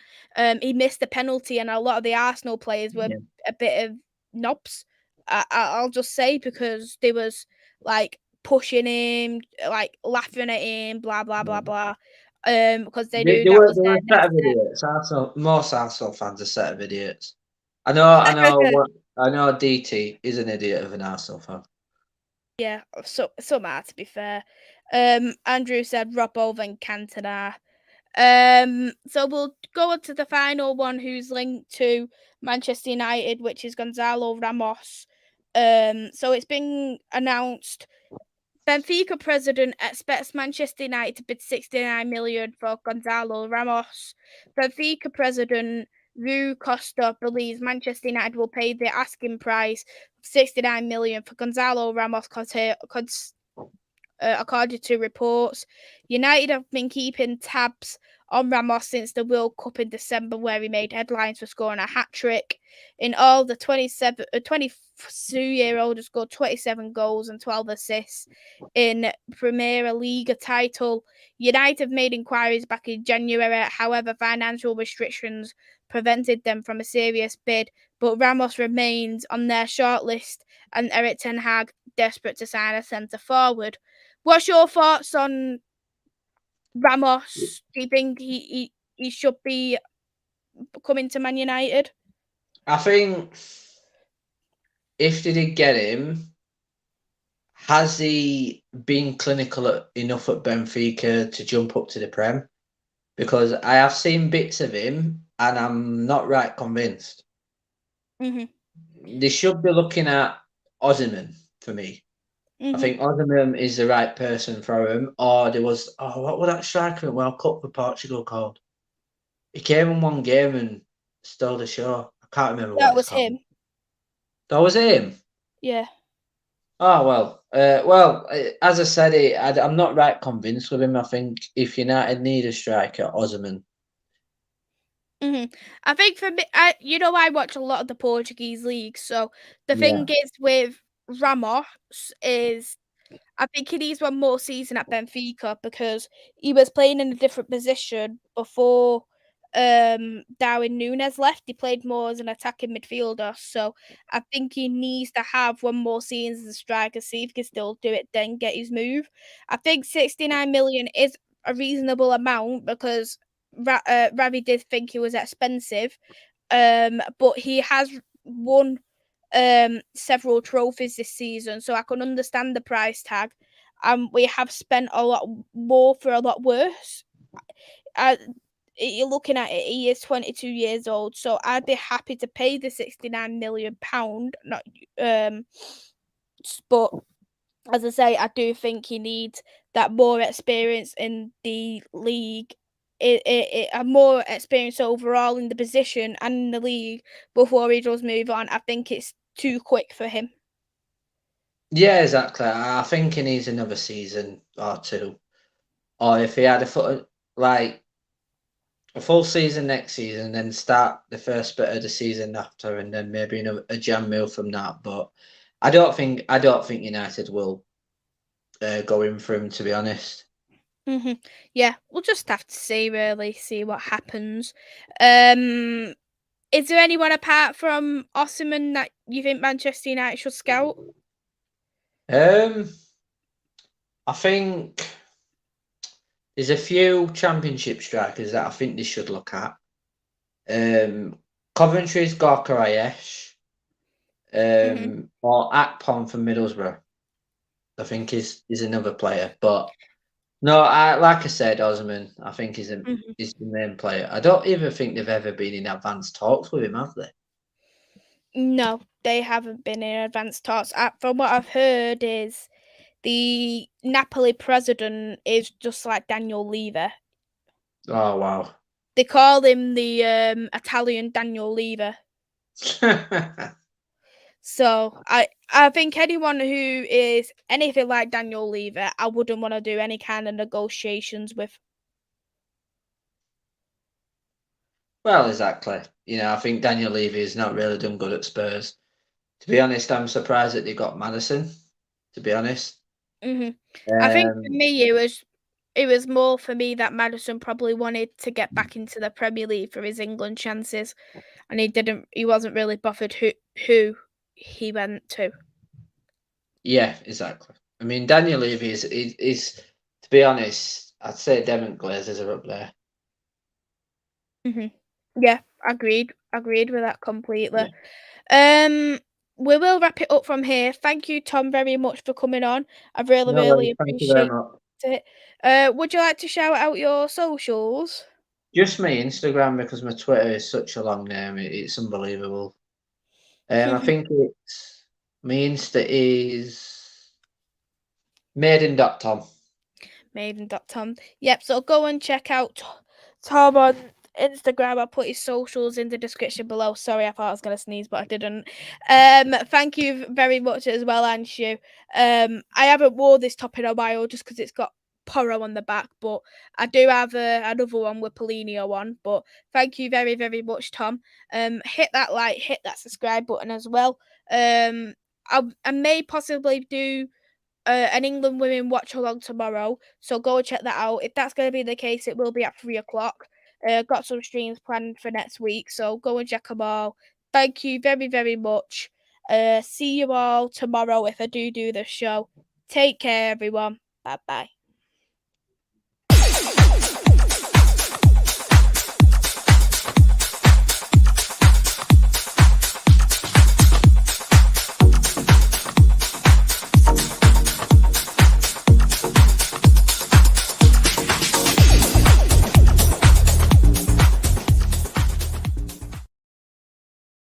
He missed the penalty, and a lot of the Arsenal players were Yeah. a bit of knobs. I'll just say because they was like pushing him, like laughing at him, blah blah blah Yeah. blah. Because they They, knew they that were was they were their a set next of idiots. Arsenal, most Arsenal fans are a set of idiots. I know DT is an idiot of an Arsenal fan. Yeah, so some are to be fair. Andrew said Robbo then Cantona. So we'll go on to the final one who's linked to Manchester United, which is Gonzalo Ramos. So it's been announced Benfica president expects Manchester United to bid 69 million for Gonzalo Ramos. Benfica president Rui Costa believes Manchester United will pay the asking price of 69 million for Gonzalo Ramos according to reports. United have been keeping tabs on Ramos since the World Cup in December, where he made headlines for scoring a hat trick. In all, the 22-year-old has scored 27 goals and 12 assists in Premier League title. United have made inquiries back in January, however, financial restrictions prevented them from a serious bid. But Ramos remains on their shortlist, and Eric Ten Hag desperate to sign a centre forward. What's your thoughts on Ramos? Do you think he should be coming to Man United? I think if they did get him, has he been enough at Benfica to jump up to the Prem? Because I have seen bits of him and I'm not right convinced. Mhm. They should be looking at Osimhen for me. I Mhm. think Osimhen is the right person for him. Or there was, what was that striker at World Cup for Portugal called? He came in one game and stole the show. I can't remember what That it's was called. him. That was him. Yeah. Oh as I said, I'm not right convinced with him. I think if United need a striker, Osimhen. Mhm. I think for me, I watch a lot of the Portuguese league. So the thing Yeah, is with Ramos is I think he needs one more season at Benfica because he was playing in a different position before Darwin Núñez left. He played more as an attacking midfielder. So I think he needs to have one more season as a striker, see if he can still do it, then get his move. I think 69 million is a reasonable amount because Ravi did think he was expensive, but he has won several trophies this season, so I can understand the price tag. We have spent a lot more for a lot worse. You're looking at it, he is 22 years old, so I'd be happy to pay the £69 million. Not, but as I say, I do think he needs that more experience in the league. More experience overall in the position and in the league before he does move on. I think it's too quick for him. Yeah, exactly. I think he needs another season or two. Or if he had like a full season next season, then start the first bit of the season after, and then maybe a jam move from that. But I don't think United will go in for him, to be honest. Yeah, we'll just have to see what happens. Um, is there anyone apart from Osimhen that you think Manchester United should scout? Um, I think there's a few Championship strikers that I think they should look at. Coventry's Gorka Ayesh, hmm or Akpom from Middlesbrough. I think is another player, but no, like I said, Osman. I think hmm he's the main player. I don't even think they've ever been in advanced talks with him, have they? No, they haven't been in advanced talks. From what I've heard, is the Napoli president is just like Daniel Levy. Oh wow. They call him the Italian Daniel Levy. So I think anyone who is anything like Daniel Levy, I wouldn't want to do any kind of negotiations with. Well, exactly. I think Daniel Levy has not really done good at Spurs. To be honest, I'm surprised that they got Madison. To be honest, hmm I think for um, me it was more for me that Madison probably wanted to get back into the Premier League for his England chances, and he wasn't really bothered who he went to. yeah, exactly. I mean, Daniel Levy is to be honest, I'd say Devon Glazers are up there. hmm Yeah, agreed with that completely. Yeah. Um, we will wrap it up from here. Thank you, Tom, very much for coming on. I've really, No worries. really Thank you very appreciated much. it. Would you like to shout out your socials? Just my Instagram because my Twitter is such a long name. It's unbelievable. I think my Insta is maiden.tom. Maiden.tom. Yep, so go and check out Tom on Instagram. I'll put his socials in the description below. Sorry, I thought I was gonna sneeze, but I didn't. Thank you very much as well, Anshu. I haven't worn this top in a while just because it's got Poro on the back, but I do have another one with Polino on. But thank you very, very much, Tom. Hit that like, hit that subscribe button as well. I may possibly do an England women watch along tomorrow. So go and check that out. If that's going to be the case, it will be at 3 o'clock. Got some streams planned for next week. So go and check them all. Thank you very, very much. See you all tomorrow if I do the show. Take care, everyone. Bye bye.